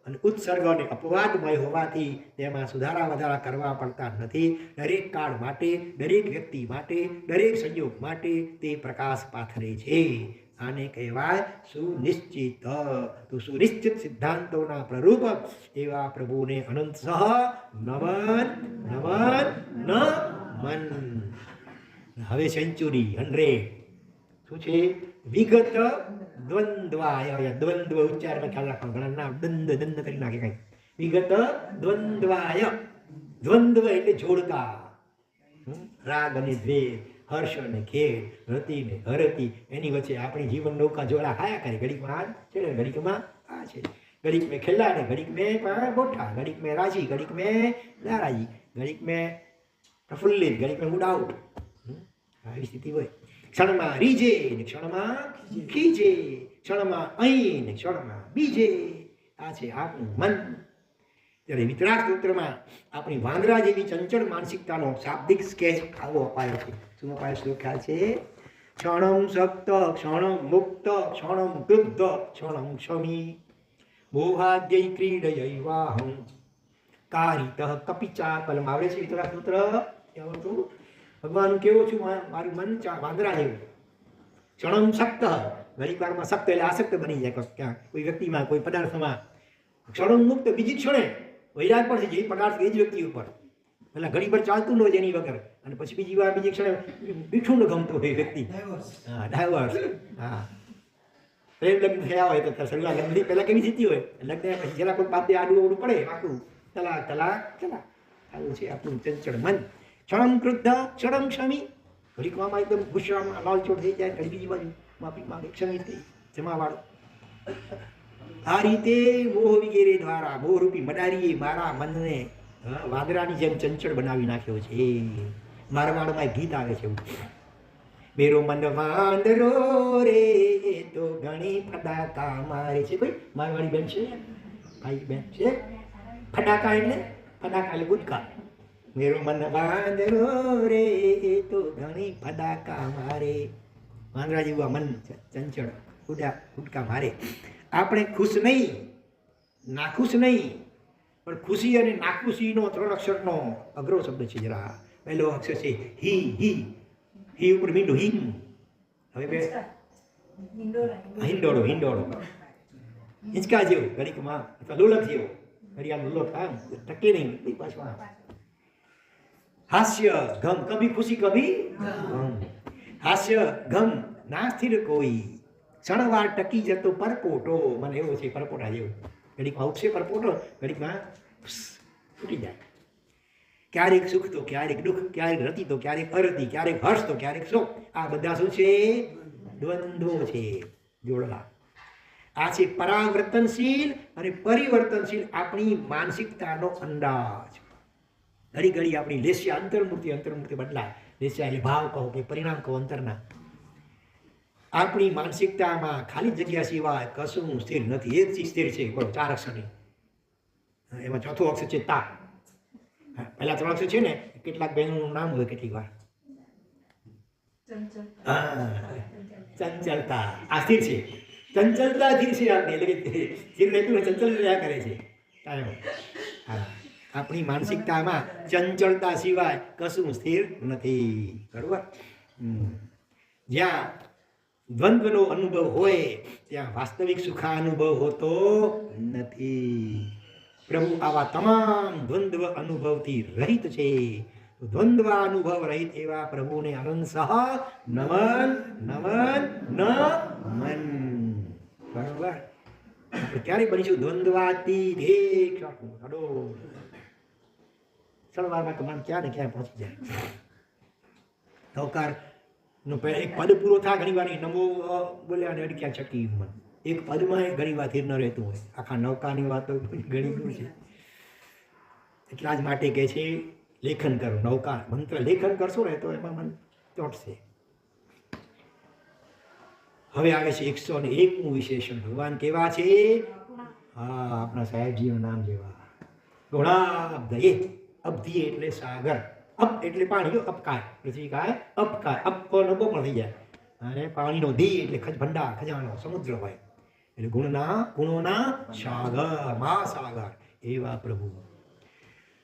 અને ઉત્સર્ગ અને અપવાદમય હોવાથી તેમાં સુધારા વધારા કરવા પડતા નથી. દરેક કાળ માટે, દરેક વ્યક્તિ માટે, દરેક સંયોગ માટે તે પ્રકાશ પાથરે છે. આને કહેવાય સુનિશ્ચિત. તો સુનિશ્ચિત સિદ્ધાંતોના પ્રરૂપ એવા પ્રભુને અનંત સહ નમન નમન નમન. હવે સેન્ચુરી 100 શું છે? વિગત દ્વંદ્વાય. દ્વંદ્વ ઉચ્ચારમાં ખ્યાલ રાખવાનો, ઘણા નામ દંદ કરી નાખે કઈ. વિગત દ્વંદ્વાય. દ્વંદ્વ એટલે જોડકા. રાગ અને દ્વેષ, હર્ષ અને ખેદ, રતિ ને હરતી, એની વચ્ચે આપણી જીવન નૌકા જોડા ખાયા કરે. ઘડીકમાં આ છે ને, ઘડીકમાં આ છે, ઘડીક મેં ખેલા ને ઘડીક મેં ગોઠા, ઘડીક મેં રાજી, ઘડીક મેં નારાજી, ઘડીક મેં પ્રફુલ્લિત, ઘડીક મેં ઉડાઉટ. આવી સ્થિતિ હોય. ક્ષણમાં રીજે ને ક્ષણમાં ખીજે, ક્ષણમાં અહીં ને ક્ષણમાં બીજે. આ છે આપણું મન. ત્યારે વિતરાગ સૂત્રમાં આપણી વાંદરા જેવી ચંચળ માનસિકતાનો શાબ્દિક સ્કેચ આવો અપાયો છે. શું અપાયો? શું ખ્યાલ છે? ક્ષણમ સક્ત, ક્ષણમ મુક્ત, ક્ષણમ ક્રુદ્ધ, ક્ષણમ ક્ષમી, મોહાદ્ય ક્રીડયૈવાહં કારિતઃ કપિચાકલમ. આવડે છે વિતરાગ સૂત્ર? કેવું છું? ભગવાન કેવું છું? મારું મન વાંદરા જેવું. ક્ષણમ સક્ત, ઘણી વારમાં સક્ત એટલે આસક્ત બની જાય ક્યાં કોઈ વ્યક્તિમાં, કોઈ પદાર્થમાં. ક્ષણમ મુક્ત, બીજી ક્ષણે વૈરાગ પણ છે, જે પદાર્થ એ જ વ્યક્તિ ઉપર એટલે ઘણી વાર ચાલતું ન હોય એની વગર, અને પછી બીજી વાર બીજી ક્ષણે મીઠું ન ગમતું હોય વ્યક્તિ. હા, ડાયવર્સ. હા, પ્રેમ લગ્ન થયા હોય તો શરૂઆત લગ્નથી પહેલાં કેવી સ્થિતિ હોય, લગ્ન પછી જરા કોઈ પાપે આડું અવડું પડે આખું તલાક તલાક તલાક. આવું છે આપણું ચંચળ મન. ક્ષણમ ક્રુદ્ધ, ક્ષણમ ક્ષમી, ઘડીકવામાં એકદમ ગુસ્સામાં લાલચોળ થઈ જાય, ઘડી બીજી બાજુ માફી માંગે, ક્ષમી થઈ જમાવાળો. આ રીતે મોહ વગેરે દ્વારા મોહરૂપી મડારીએ મારા મનને વાંદરાની જેમ ચંચળ બનાવી નાખ્યો છે. મારવાડમાં એક ગીત આવે છે એવું, મેરો મન વાંદરો રે તો ઘણી ફડાકા મારે છે. કોઈ મારવાડી બેન છે, ભાઈ બેન છે? ફડાકા એટલે ગુટકા. મેરો મન વાંદરો રે તો ઘણી ફડાકા મારે. વાંદરા જેવું આ મન ચંચળ ગુટકા મારે. આપણે ખુશ નહીં, નાખુશ નહીં, પણ ખુશી અને નાખુશીનો 3 અક્ષરનો અઘરો શબ્દ છે. જરા પહેલો અક્ષર છે હી. હી ઉપર મીંડું હિમ. હવે બે હિંડોળો હિંડોળો હિંચકા જેવું ઘડીકમાં અથવા લોલક જેવો ઘડિયાળ લોલક આમ ટકે નહીં પાછું આમ હાસ્ય ગમ કભી ખુશી કભી ગમ હાસ્ય ગમ ના સ્થિર કોઈ ક્ષણવાર ટકી જતો પરપોટો મને એવો છે પરપોટા જેવું ઘડીકમાં ઉપસે પરપોટો ઘડીકમાં તૂટી જાય ક્યારેક સુખ તો ક્યારેક દુઃખ ક્યારેક રતિ તો ક્યારેક અરતિ ક્યારેક હર્ષ તો ક્યારેક શોક આ બધા શું છે દ્વંદ્વો છે જોડલા આ છે પરાવર્તનશીલ અને પરિવર્તનશીલ આપણી માનસિકતાનો અંદાજ ઘડી ઘડી આપણી લેસ્યા અંતર્મૂર્તિ બદલાય લેસ્યા એટલે ભાવ કહો કે પરિણામ કહો અંતરના આપણી માનસિકતામાં ખાલી જગ્યા સિવાય કશું સ્થિર નથી એક ચીજ સ્થિર છે બોલો 4 અક્ષરની એમાં ચોથો અક્ષર છે તા પહેલા 3 અક્ષર છે ને કેટલાક બહેનોનું નામ હોય કેટલીક વાર ચંચલતા આ સ્થિર છે ચંચલતા સ્થિર છે આપણી એટલે કે સ્થિર રહેતું ને ચંચલ રહ્યા કરે છે હા આપણી માનસિકતામાં ચંચળતા સિવાય કશું સ્થિર નથી બરોબર જ્યાં દ્વંદ્વનો અનુભવ હોય ત્યાં વાસ્તવિક સુખાનુભવ હોતો નથી પ્રભુ આવા તમામ દ્વંદ્વ અનુભવથી રહિત છે દ્વંદ્વ અનુભવ રહિત એવા પ્રભુને અનંત સહ નમન નમન નમન બરોબર આપણે ક્યારે બનીશું દ્વંદ્વાતીત એક હડો સળવારમાં કમાન ક્યાં ને ક્યાં પહોંચી જાય નૌકાર નો એક પદ પૂરો થાય ઘણી વાર નમો બોલ્યા ને ક્યાં ચકી મન એક પદમાં ઘણી વાર ન રહેતું હોય આખા નૌકાની વાતો ઘણી દૂર છે એટલા જ માટે કહે છે લેખન કરો નૌકા મંત્ર લેખન કરશો ને તો એમાં મન ચોટશે હવે આવે છે 101મું વિશેષણ ભગવાન કેવા છે હા આપણા સાહેબજીનું નામ જેવા ગુણાબ્દયે અબ્ધિ એટલે સાગર અપ એટલે પાણી અપકાય પૃથ્વી કાય અપકાય અપનો બો પણ થઈ જાય અને પાણીનો ધી એટલે ભંડાર ખજાનો સમુદ્ર હોય એટલે ગુણોના સાગર મહાસાગર એવા પ્રભુ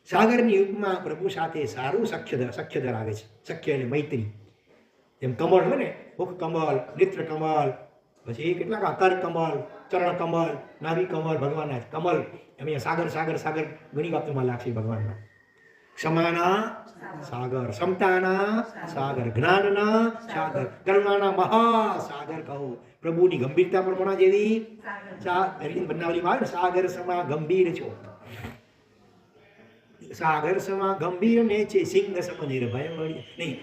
સાગરની ઉપમા પ્રભુ સાથે સારું સખ્ય ધરાવે છે સખ્ય એટલે મૈત્રી એમ કમળ હોય ને મુખ કમળ નેત્ર કમળ પછી કેટલાક કર કમળ ચરણ કમળ નાભી કમળ ભગવાનના કમળ એમ સાગર સાગર સાગર ઘણી વાતોમાં લાગશે ભગવાનના ક્ષમાના સાગર સમતાના સાગર જ્ઞાનના સાગર કરુણાના મહાસાગર કહો પ્રભુની ગંભીરતા પણ કોના જેવી બનાવલીમાં સાગર સમા ગંભીર છો સાગર સમા ગંભીર ને છે સિંહ સમ નિર્ભય મળી નહીં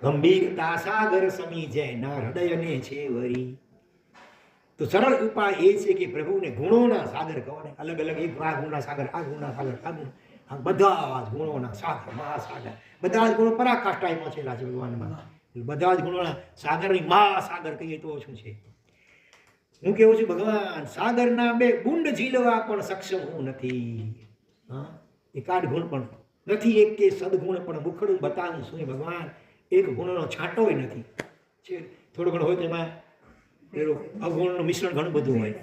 ગંભીરતા સાગર સમી જયના હૃદયને છે વરી તો સરળ ઉપાય એ છે કે પ્રભુને ગુણોના સાગર કહો ને અલગ અલગ એક આ ગુણના સાગર આ ગુણના સાગર આ ગુણ બધા જ ગુણોના સાગર મહાસાગર બધા જ ગુણો પરાકાષ્ઠાએ પહોંચેલા છે ભગવાનમાં બધા જ ગુણોના સાગરની મહાસાગર કહીએ તો શું છે હું કેવું છું ભગવાન સાગરના 2 બુંદ ઝીલવા પણ સક્ષમ હું નથી હા એકાદ ગુણ પણ નથી એક કે સદગુણ પણ મુખડું બતાવું શું ભગવાન એક ગુણનો છાંટોય નથી છે થોડું ઘણું હોય તેમાં પેલું અવગુણનું મિશ્રણ ઘણું બધું હોય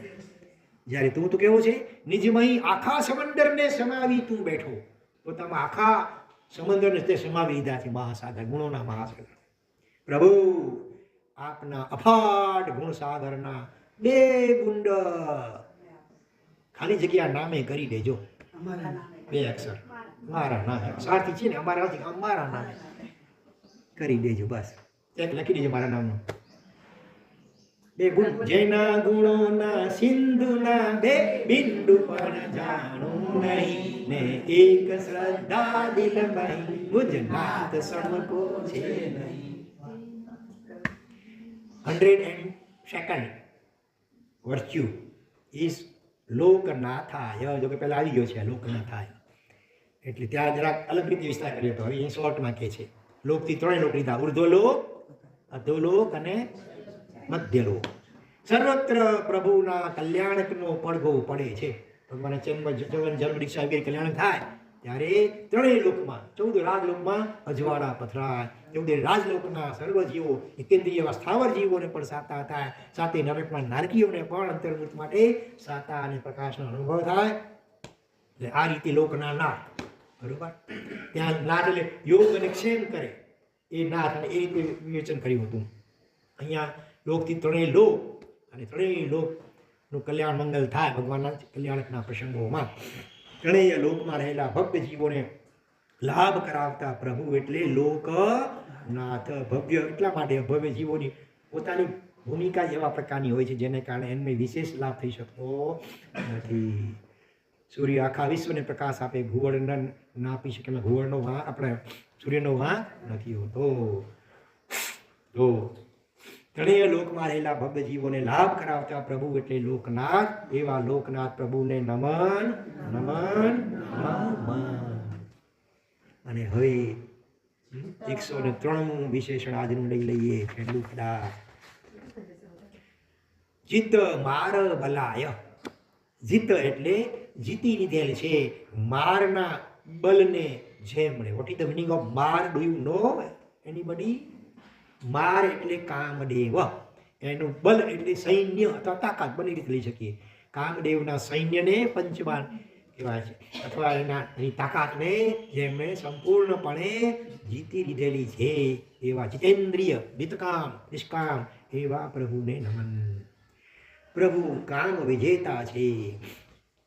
જ્યારે તું તો કેવો છે નિજમય આખા સમંદરને સમાવી તું બેઠો પોતામાં આખા સમંદરને તે સમાવી લીધા છે મહાસાગર ગુણોના મહાસાગર પ્રભુ આપના અફાટ ગુણસાગરના 2 બુંદ ખાલી જગ્યા નામે કરી દેજો 2 અક્ષર મારા નામે સાથી છે ને અમારા નામે કરી દેજો બસ એક લખી દેજો મારા નામનું 2 ગુણ જેના ગુણોના સિંધુના 2 બિંદુ પણ જાણું નહીં ને એક શ્રદ્ધા દિલમાં મુજ નાથ સમકો છે નહીં 102nd વર્ચ્યુ ઇઝ લોકનાથાય જો કે પહેલા આવી ગયો છે લોકનાથાય એટલે ત્યાં જરાક અલગ રીતે વિસ્તાર કર્યો હતો હવે એ શોર્ટમાં કહે છે લોકથી 3 લોક લીધા ઉર્ધ્વલોક અધોલોક અને મધ્યલોક સર્વત્ર પ્રભુના કલ્યાણકનો પડઘો પડે છે ભગવાનના જન્મ દીક્ષા વગેરે કલ્યાણ થાય ત્યારે 3 લોકમાં 14 રાજલોકમાં અજવાળા પથરાય 14 રાજલોકના સર્વ જીવો એકેન્દ્રિય એવા સ્થાવર જીવોને પણ સાતા થાય સાથે નરકમાં નારકીઓને પણ અંતર્મુખ માટે સાતા અને પ્રકાશનો અનુભવ થાય એટલે આ રીતે લોકના નાથ બરોબર ત્યાં નાથ એટલે યોગ અને ક્ષેમ કરે એ નાથ અને એ રીતે વિવેચન કર્યું હતું અહીંયા લોકથી ત્રણેય લોક અને ત્રણેય લોકનું કલ્યાણ મંગલ થાય ભગવાનના કલ્યાણકના પ્રસંગોમાં. ત્રણેય લોકમાં રહેલા ભક્ત જીવોને લાભ કરાવતા પ્રભુ એટલે લોકનાથ. ભવ્ય એટલા માટે ભવ્ય જીવોની પોતાની ભૂમિકા જ એવા પ્રકારની હોય છે જેને કારણે એમને વિશેષ લાભ થઈ શકતો નથી. સૂર્ય આખા વિશ્વને પ્રકાશ આપે, ઘુવડ ના આપી શકે. ઘુવડનો વાંક આપણે સૂર્યનો વાંક નથી હોતો. તો ત્રણેય લોકમાં રહેલા ભવ્ય જીવોને લાભ કરાવતા પ્રભુ એટલે લોકનાથ. એવા લોકનાથ પ્રભુને નમન નમન નમન. અને હવે 103 વિશેષણ આજનું લઈ લઈએ. પહેલું પદાર્થ જીત માર બલાય. જીત એટલે જીતી લીધેલ છે, મારના બલને જેમણે. What is the meaning of માર? Do you know anybody? માર એટલે કામદેવ, એનું બલ એટલે સૈન્ય અથવા તાકાત બંને રીતે લઈ શકીએ. કામદેવના સૈન્યને પંચબાણ કહેવાય છે, અથવા એની તાકાતને જેમણે સંપૂર્ણપણે જીતી લીધેલી છે એવા જીતેન્દ્રિય, નિતકામ, નિષ્કામ એવા પ્રભુને નમન. પ્રભુ કામ વિજેતા છે.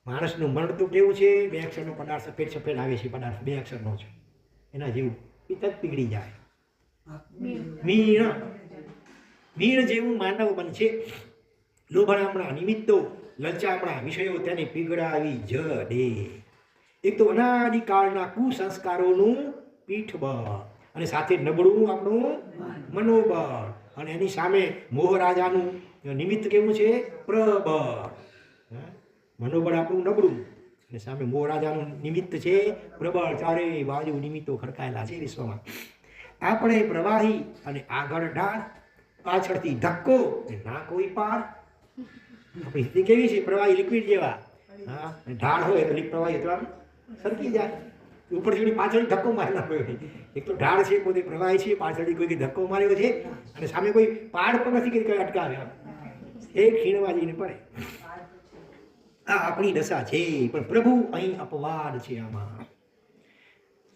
માણસનું મન તો કેવું છે? 2 અક્ષરનો પદાર્થ સફેદ સફેદ આવે છે. પદાર્થ 2 અક્ષરનો છે, એના જેવું પિત્ત પીગળી જાય. મીણ જેવું માનવ મન છે. લોભણામણા નિમિત્તો, લલચામણા વિષયો તેને પીગળાવી જ દે. એક તો અનાદિકાળના કુસંસ્કારોનું પીઠબળ, અને સાથે નબળું આપણું મનોબળ, અને એની સામે મોહરાજાનું નિમિત્ત કેવું છે? પ્રબળ. મનોબળ આપણું નબળું અને સામે મોહરાજાનું નિમિત્ત છે પ્રબળ. ચારે બાજુ નિમિત્તો ખડકાયેલા છે વિશ્વમાં. આપણે પ્રવાહી અને આગળ ઢાળ, પાછળથી ધક્કો ના કોઈ પાર. આપણી સ્થિતિ કેવી છે? પ્રવાહી લિક્વિડ જેવા. હા, ઢાળ હોય તો પ્રવાહી અથવા સરકી જાય. ઉપર સુધી પાછળ ધક્કો મારનાર હોય. એક તો ઢાળ છે, પોતે પ્રવાહી છે, પાછળથી કોઈ ધક્કો માર્યો છે, અને સામે કોઈ પાડ પણ નથી કે કોઈ અટકાવે. એક ખીણમાં જઈને પડે. આ આપણી દશા છે. પણ પ્રભુ અહીં અપવાદ છે. આમાં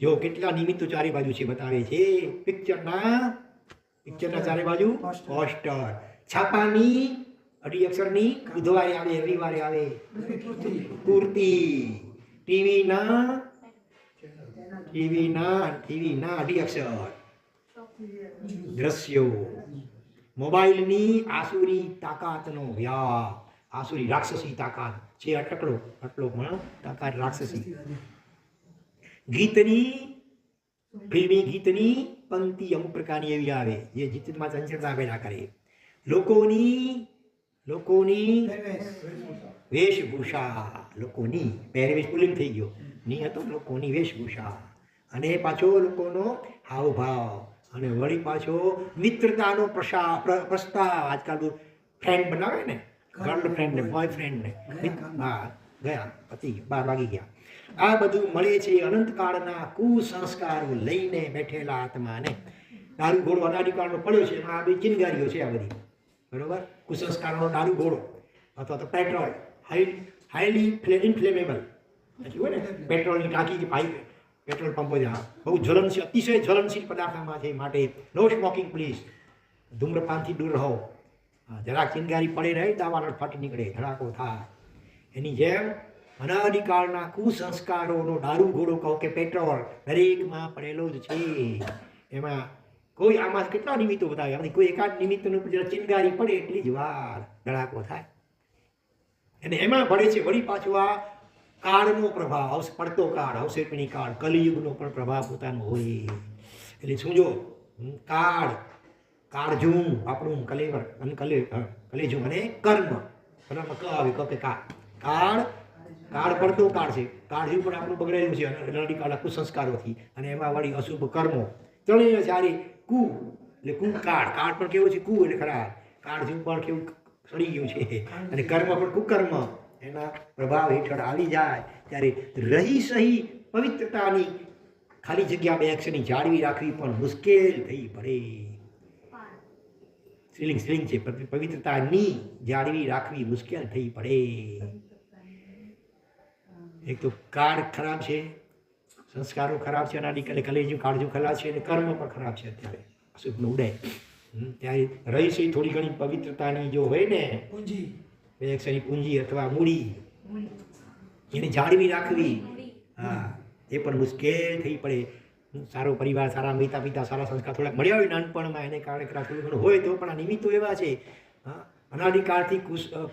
જો કેટલા નિમિત્તો ચારે બાજુ છે બતાવે છે. પિક્ચરના ચારે બાજુ પોસ્ટર, છાપાની 2 અક્ષરની બુધવારે આવે, રવિવારે આવે પૂર્તિ, ટીવીના 2 અક્ષર દ્રશ્યો, મોબાઈલની આસુરી તાકાતનો વ્યાપ. આસુરી રાક્ષસી તાકાત છે. આટલો પણ તાકાત રાક્ષસી. ગીતની, ફિલ્મી ગીતની પંક્તિ અમુક પ્રકારની એવી આવે જે જીતમાં ચંચળતા પેદા કરે. લોકોની વેશભૂષા, લોકોની પહેરવેશ પુલ્લિંગ થઈ ગયો, ની હતો લોકોની વેશભૂષા. અને પાછો લોકોનો હાવભાવ, અને વળી પાછો મિત્રતાનો પ્રસ્તાવ. આજકાલ ફ્રેન્ડ બનાવે ને, ગર્લફ્રેન્ડ ને બોયફ્રેન્ડ ને. હા, ગયા પતિ 12 વાગી ગયા. આ બધું મળે છે અનંતકાળના કુસંસ્કારો લઈને બેઠેલા આત્માને. દારૂ ઘોડો અનાદિકાળનો પડ્યો છે, એમાં આ બધી ચિનગારીઓ છે. આ બધી બરોબર કુસંસ્કારનો દારૂ ઘોડો અથવા તો પેટ્રોલ, હાઈલી ઇન્ફ્લેમેબલ હોય ને, પેટ્રોલની ટાંકી કે પાઇપ, પેટ્રોલ પંપો છે, બહુ જ્વલનશીલ, અતિશય જ્વલનશીલ પદાર્થમાં છે. માટે નો સ્મોકિંગ પ્લીઝ. ધૂમ્રપાનથી દૂર રહો. જરાક ચિનગારી પડે રહે, દાવાનો ફાટી નીકળે, ધડાકો થાય. એની જેમ અનાદિકાળના કુસંસ્કારોનો દારૂ ઘોડો કહો કે પેટ્રોલ દરેકમાં પડેલો જ છે. એમાં કોઈ આમાં કેટલા નિમિત્તો બતાવે, કોઈ એકાદ નિમિત્તનું ચિનગારી પડે એટલી જ વાર ધડાકો થાય. અને એમાં પડે છે વળી પાછું આ કાળનો પ્રભાવ, પડતો કાળ, અવસેપણી કાળ, કલિયુગનો પણ પ્રભાવ પોતાનો હોય. એટલે શું જો કાળજું આપણું કલેવર અને કલેજું અને કર્મ. બરાબર ક આવે કે કાળ પડતો કાળ છે. કાળજું પણ આપણું બગડેલું છે અનાદિકાળના કુસંસ્કારોથી. અને એમાં વળી અશુભ કર્મો, ત્રણેય સારી કુ એટલે કાળ પણ કેવું છે? કુ એટલે ખરાબ. કાળજું પણ કેવું સડી ગયું છે, અને કર્મ પણ કુકર્મ એના પ્રભાવ હેઠળ આવી જાય ત્યારે રહી સહી પવિત્રતાની ખાલી જગ્યા 2 અક્ષરની જાળવી રાખવી પણ મુશ્કેલ થઈ પડે. સ્ત્રીલિંગ છે. પવિત્રતાની જાળવી રાખવી મુશ્કેલ થઈ પડે. એક તો કાળ ખરાબ છે, સંસ્કારો ખરાબ છે, અનાદિકાળે કલેજું કાળજું ખરાબ છે, અને કર્મ પણ ખરાબ છે. અત્યારે અશુભનો ઉદય. ત્યારે રહીશી થોડી ઘણી પવિત્રતાની જો હોય ને પૂંજી બે અક્ષરની પૂંજી અથવા મૂડી એને જાળવી રાખવી, હા એ પણ મુશ્કેલ થઈ પડે. સારો પરિવાર, સારા માતા પિતા, સારા સંસ્કાર થોડાક મળ્યા હોય નાનપણમાં, એને કારણે થોડું ઘણું હોય તો પણ આ નિમિત્તો એવા છે. હા, અનાદિકાળથી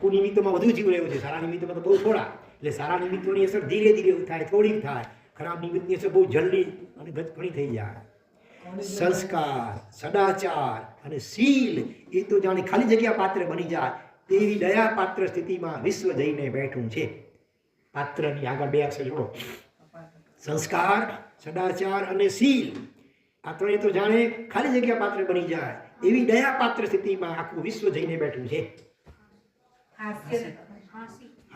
કુનિમિત્તોમાં વધુ જીવ રહ્યો છે, સારા નિમિત્તોમાં તો બહુ થોડા. એટલે સારા નિમિત્તોની અસર ધીરે ધીરે થાય, થોડીક થાય. ખરાબ નિમિત્તની અસર બહુ જલ્દી અને ઘણી થઈ જાય. સંસ્કાર, સદાચાર અને શીલ એ તો જાણે ખાલી જગ્યા પાત્ર બની જાય તેવી દયા પાત્ર સ્થિતિમાં વિશ્વ જઈને બેઠું છે. પાત્રની આગળ બે અક્ષર જોડો. સંસ્કાર, સદાચાર અને શીલ આ ત્રણે તો જાણે ખાલી જગ્યા પાત્ર બની જાય એવી દયા પાત્ર સ્થિતિમાં આખું વિશ્વ જઈને બેઠું છે.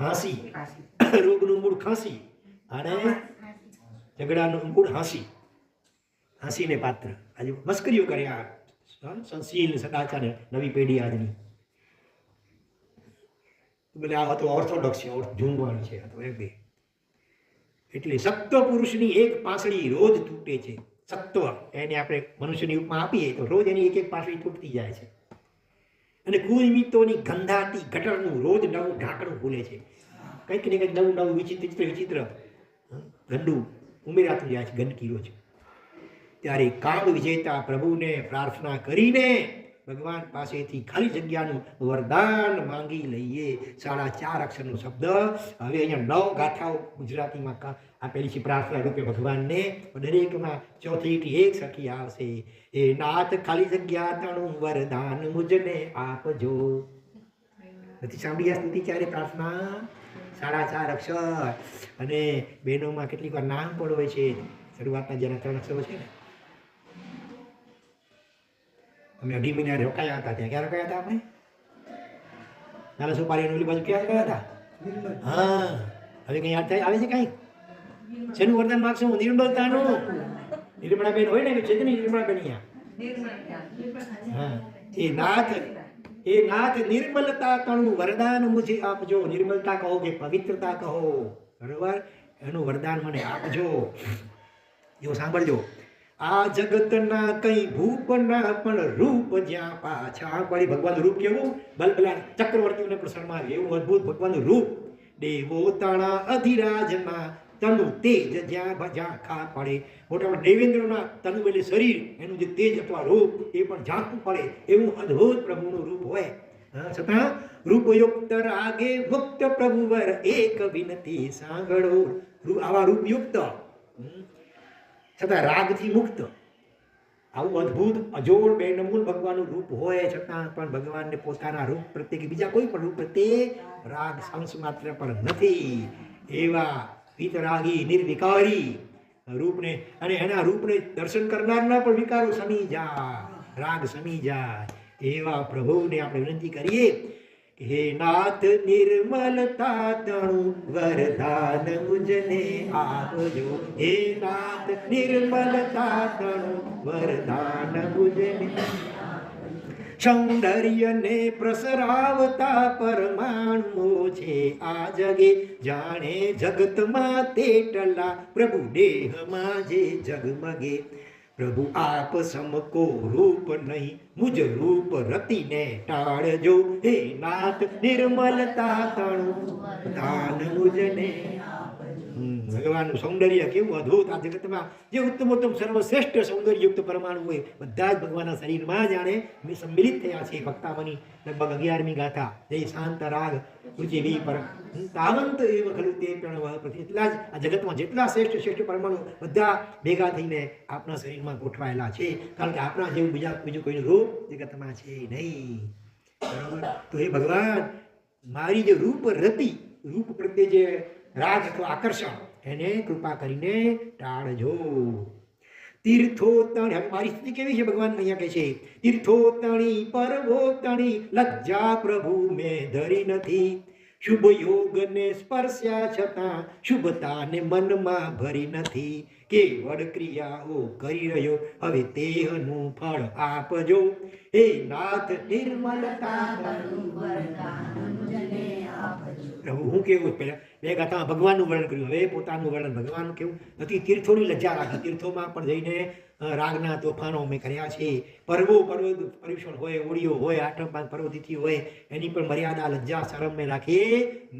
હાંસી, રોગનું મૂળ ખાંસી અને ઝઘડાનું મૂળ હાંસી. હાંસીને પાત્ર આજે મસ્કરીઓ કર્યા સંશીલ સદાચાર નવી પેઢી આજની. એટલે આ તો ઓર્થોડોક્સ છે, જૂનવાણી છે આ તો એક બે. એટલે સત્વ પુરુષની એક પાંસળી રોજ તૂટે છે. સત્વ એને આપણે મનુષ્યની ઉપમા આપીએ તો રોજ એની એક એક પાંસળી તૂટતી જાય છે. અને કુનિમિત્તોની ગંધાતી ગટરનું રોજ નવું ઢાંકણું ખુલે છે. કંઈક ને કંઈક નવું નવું વિચિત્ર ગંદુ ઉમેરાતું જાય છે, ગંદકી રોજ. ત્યારે કામ વિજેતા પ્રભુને પ્રાર્થના કરીને ભગવાન પાસેથી ખાલી જગ્યાનું વરદાન માંગી લઈએ. 4.5 અક્ષરનો શબ્દ. હવે અહીંયા 9 ગાથાઓ ગુજરાતીમાં આપેલી છે પ્રાર્થના રૂપે ભગવાનને. દરેકમાં ચોથી એક સરખી આવશે. એ નાથ ખાલી જગ્યા તણું વરદાન મુજને આપજો. નથી સાંભળી આ સ્તુતિ ક્યારે પ્રાર્થના? 4.5 અક્ષર. અને બહેનોમાં કેટલીક વાર નામ પણ હોય છે શરૂઆતના જેના 3 અક્ષરો છે ને. અમે 2.5 મહિના રોકાયા હતા ત્યાં. ક્યાં રોકાયા હતા આપણે? નાના સોપારી ઓલી બાજુ ક્યાં રોકાયા હતા? હા, હવે કઈ યાદ થાય આવે છે કઈ? શેનું વરદાન માગશું? નિર્મળતાનું. નિર્મળાબેન હોય ને, છે ને નિર્મળાબેન અહીંયા. હા, એ નાથ નિર્મલતા તણું વરદાન મુજે આપજો. નિર્મલતા કહો કે પવિત્રતા કહો, બરોબર, એનું વરદાન મને આપજો. જો સાંભળજો. આ જગતના કઈ ભૂપના પણ રૂપ જ્યાં પાછા પડી. ભગવાનનું રૂપ કેવું? બલબલા ચક્રવર્તીઓને પણ શરમાવે એવું અદભુત ભગવાનનું રૂપ. દેવો તણા અધિરાજના તનુ તેજ જ્યાં ઝાંખા પડે. મોટા મોટા દેવેન્દ્રના તનુ એટલે શરીર, એનું જે તેજ અથવા રૂપ એ પણ ઝાંખું પડે એવું અદભુત પ્રભુનું રૂપ હોય. છતાં રૂપયુક્ત રાગે મુક્ત પ્રભુવર એક વિનતી સાંભળો. આવા રૂપયુક્ત છતાં રાગથી મુક્ત આવું અદ્ભુત અજોડ બેનમૂલ ભગવાનનું રૂપ હોય છતાં પણ ભગવાનને પોતાના રૂપ પ્રત્યે કે બીજા કોઈ પણ રૂપ પ્રત્યે રાગ અંશ માત્ર પણ નથી. એવા વિતરાગી નિર્વિકારી રૂપને અને એના રૂપને દર્શન કરનારના પણ વિકારો શમી જાય, રાગ શમી જાય. એવા પ્રભુને આપણે વિનંતી કરીએ કે હે નાથ નિર્મલતા તણું વરદાન મુજને આપજો. હે નાથ નિર્મલતા તણું વરદાન મુજને. સૌંદર્યને પ્રસરાવતા પરમાણુઓ છે આ જગે. જાણે જગતમાં તેટલા પ્રભુ દેહમાં જે જગમગે. પ્રભુ આપ સમકો રૂપ નહીં, મુજ રૂપ રતિને ટાળજો. હે નાથ નિર્મલતા તણું દાન મુજને. ભગવાનનું સૌંદર્ય કેવું અદ્ભુત. આ જગતમાં જે ઉત્તમોત્તમ સર્વશ્રેષ્ઠ સૌંદર્યયુક્ત પરમાણુ હોય બધા જ ભગવાનના શરીરમાં જાણે સંમિલિત થયા છે. ભક્તામની લગભગ 11મી ગાથા. જય શાંત રાગ રુચિ વી પર તાવંત એવ ખલું તે પ્રણવ પ્રતિ. એટલા જ આ જગતમાં જેટલા શ્રેષ્ઠ પરમાણુ બધા ભેગા થઈને આપણા શરીરમાં ગોઠવાયેલા છે. કારણ કે આપણા જેવું બીજું કોઈનું રૂપ જગતમાં છે નહીં. બરાબર. તો એ ભગવાન મારી જે રૂપ રતિ, રૂપ પ્રત્યે જે રાગ અથવા આકર્ષણ એને કૃપા કરીને ટાળજો. તીર્થો તણી, મારી સ્થિતિ કેવી છે ભગવાન અહીંયા કહે છે? તીર્થો તણી પર્વો તણી લજ્જા પ્રભુ મેં ધરી નથી. શુભ યોગને સ્પર્શ્યા છતાં શુભતાને મનમાં ભરી નથી. કેવળ ક્રિયાઓ કરી રહ્યો હવે તેનું ફળ આપજો. હે નાથ નિર્મલતા પ્રભુ હું કેવું પહેલા બે ગાથામાં ભગવાનનું વર્ણન કર્યું. હવે પોતાનું વર્ણન ભગવાનનું કેવું નથી. તીર્થોની લજ્જા રાખી. તીર્થોમાં પણ જઈને રાગના તોફાનો અમે કર્યા છે. પર્યુષણ હોય, ઓળીઓ હોય, આઠમ પર્વતિથિ હોય, એની પણ મર્યાદા લજ્જા શરમ મેં રાખી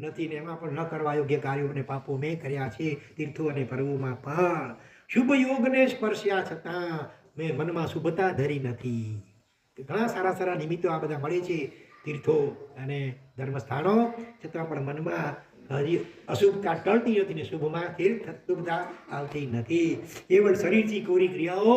નથી. ને એમાં પણ ન કરવા યોગ્ય કાર્યો અને પાપો મેં કર્યા છે. તીર્થો અને પર્વોમાં પણ શુભ યોગને સ્પર્શ્યા છતાં મેં મનમાં શુભતા ધરી નથી. ઘણા સારા સારા નિમિત્તો આ બધા મળે છે, તીર્થો અને ધર્મસ્થાનો, છતાં પણ મનમાં હજી અશુભતા ટળતી નથી ને શુભમાં શુભતા આવતી નથી. કેવળ શરીરથી કોરી ક્રિયાઓ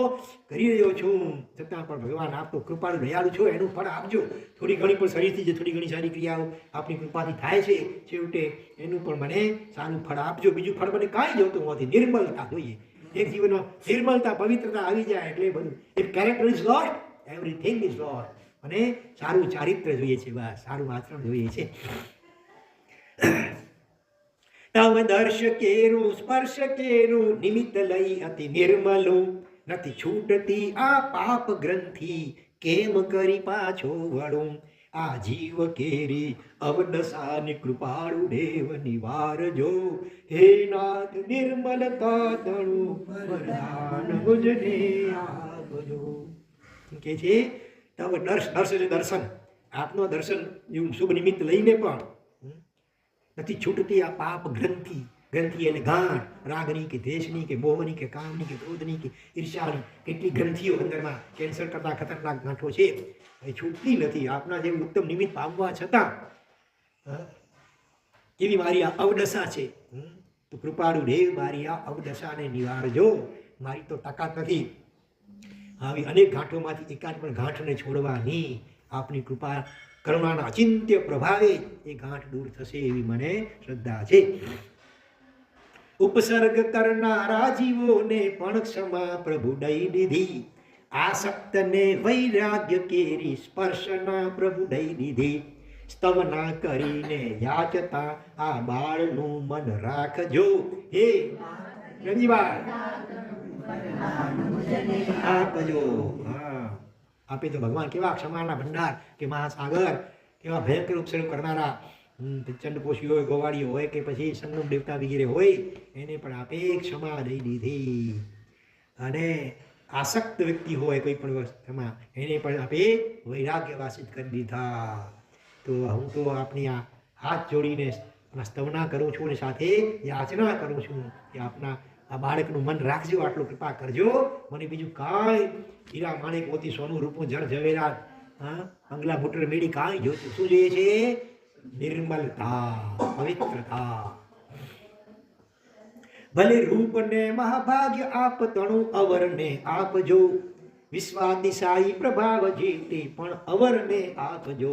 કરી રહ્યો છું, છતાં પણ ભગવાન આપ તો કૃપાળુ દયાળુ છો, એનું ફળ આપજો. થોડી ઘણી પણ શરીરથી જે થોડી ઘણી સારી ક્રિયાઓ આપની કૃપાથી થાય છે, છેવટે એનું પણ મને સારું ફળ આપજો. બીજું ફળ મને કાંઈ જોતું નથી. નિર્મલતા જોઈએ. એક જીવનમાં નિર્મલતા, પવિત્રતા આવી જાય એટલે બધું. If character is lost, everything is lost. અને સારું ચારિત્ર જોઈએ છે, બસ સારું આચરણ જોઈએ છે. તવ દર્શ કેરું સ્પર્શ કેરું નિમિત્ત લઈ અતિ નિર્મલું, નથી છૂટતી આ પાપ ગ્રંથિ કેમ કરી પાછો વળું. આ જીવ કેરી અવદશાની કૃપાળુ દેવ નિવારજો. હે નાથ નિર્મલતા તણું વરદાન મુજને આપજો. કે છે તવ દર્શ એટલે દર્શન, આપનો દર્શન એવું શુભ નિમિત્ત લઈને પણ નથી છૂટતી આ પાપ ગ્રંથિ. ગ્રંથિ એટલે ગાંઠ, રાગની કે દ્વેષની કે મોહની કે કામની કે ક્રોધની કે ઈર્ષ્યાની કેટલી ગ્રંથિઓ અંદરમાં કેન્સર કરતા ખતરનાક ગાંઠો છે, એ છૂટતી નથી. આપના જેવું ઉત્તમ નિમિત્ત પામવા છતાં કેવી મારી આ અવદશા છે. તો કૃપાળુ દેવ મારી આ અવદશાને નિવારજો. મારી તો તાકાત નથી આવી અનેક ગાંઠોમાંથી એકાદ પણ ગાંઠને છોડવાની. આપની કૃપા કરુણાના અચિંત્ય પ્રભાવે એ ગાંઠ દૂર થશે એવી મને શ્રદ્ધા છે. ઉપસર્ગ કરનારા જીવોને પણ ક્ષમા પ્રભુ દઈ દીધી. આસક્તને વૈરાગ્ય કેરી સ્પર્શના પ્રભુ દઈ દીધી. સ્તવના કરીને યાચતા આ બાળનું મન રાખજો. હે આપજો. હા, આપે તો ભગવાન કેવા ક્ષમાના ભંડાર, કે મહાસાગર, કેવા ભયંકર ઉપસર્ગ કરનારા ચંડપોષી હોય, ગોવાળીઓ હોય કે પછી સંગમ દેવતા વગેરે હોય, એને પણ આપે ક્ષમા દઈ દીધી. અને આસક્ત વ્યક્તિ હોય કોઈ પણ વસ્તુમાં, એને પણ આપે વૈરાગ્ય વાસિત કરી દીધા. તો હું તો આપની આ હાથ જોડીને સ્તવના કરું છું અને સાથે યાચના કરું છું કે આપના આ બાળકનું મન રાખજો, આટલું કૃપા કરજો. મને બીજું કાંઈ હીરા માણેક મોતી સોનું રૂપું જળ ઝવેરાત અંગલા બુટર મેળી કાંઈ જોતું. શું જોઈએ છે? નિર્મલતા, પવિત્રતા. ભલે રૂપને મહાભાગ્ય આપ તણું અવરને આપજો. વિશ્વાદિશાઈ પ્રભાવ જીતી પણ અવરને આપજો.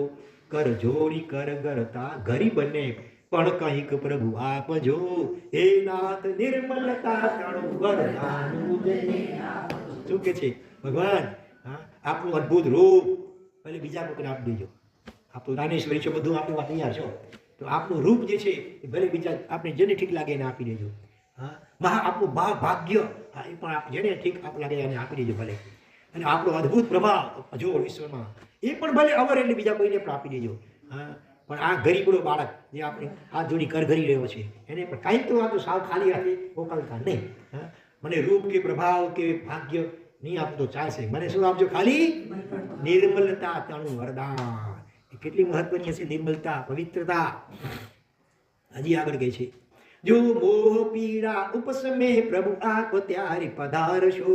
કર જોડી કર ગરતા ગરીબને પણ કંઈક પ્રભુ આપજો. હે નાથ નિર્મલતા તણું વરદાન મુજને આપજો. શું કે છે ભગવાન? આપણું અદ્ભુત રૂપ ભલે બીજા લોકોને આપી દેજો. આપણું દાનેશ્વરી છે, બધું આપણું તૈયાર છો, તો આપણું રૂપ જે છે એ ભલે બીજા આપણે જેને ઠીક લાગે એને આપી દેજો. આપણું ભાગ્ય, એ પણ જેને ઠીક આપ લાગે એને આપી દેજો ભલે. અને આપણો અદ્ભુત પ્રભાવ અજોડ વિશ્વમાં, એ પણ ભલે અવર એટલે બીજા કોઈને પણ આપી દેજો. પણ આ ગરીબડો બાળક જે આપણે હાથ જોડી કરગરી રહ્યો છે, એને પણ કાંઈક તો આ તો સાવ ખાલી હાથે મોકલતા નહીં. મને રૂપ કે પ્રભાવ કે ભાગ્ય નહીં આપતો ચાલશે, મને શું આપજો? ખાલી નિર્મલતા તણું વરદાન. એ કેટલી મહત્વની હશે નિર્મલતા, પવિત્રતા. હજી આગળ કહે છે, જો મોહ પીડા ઉપસમે પ્રભુ આપ ત્યારે પધારશો.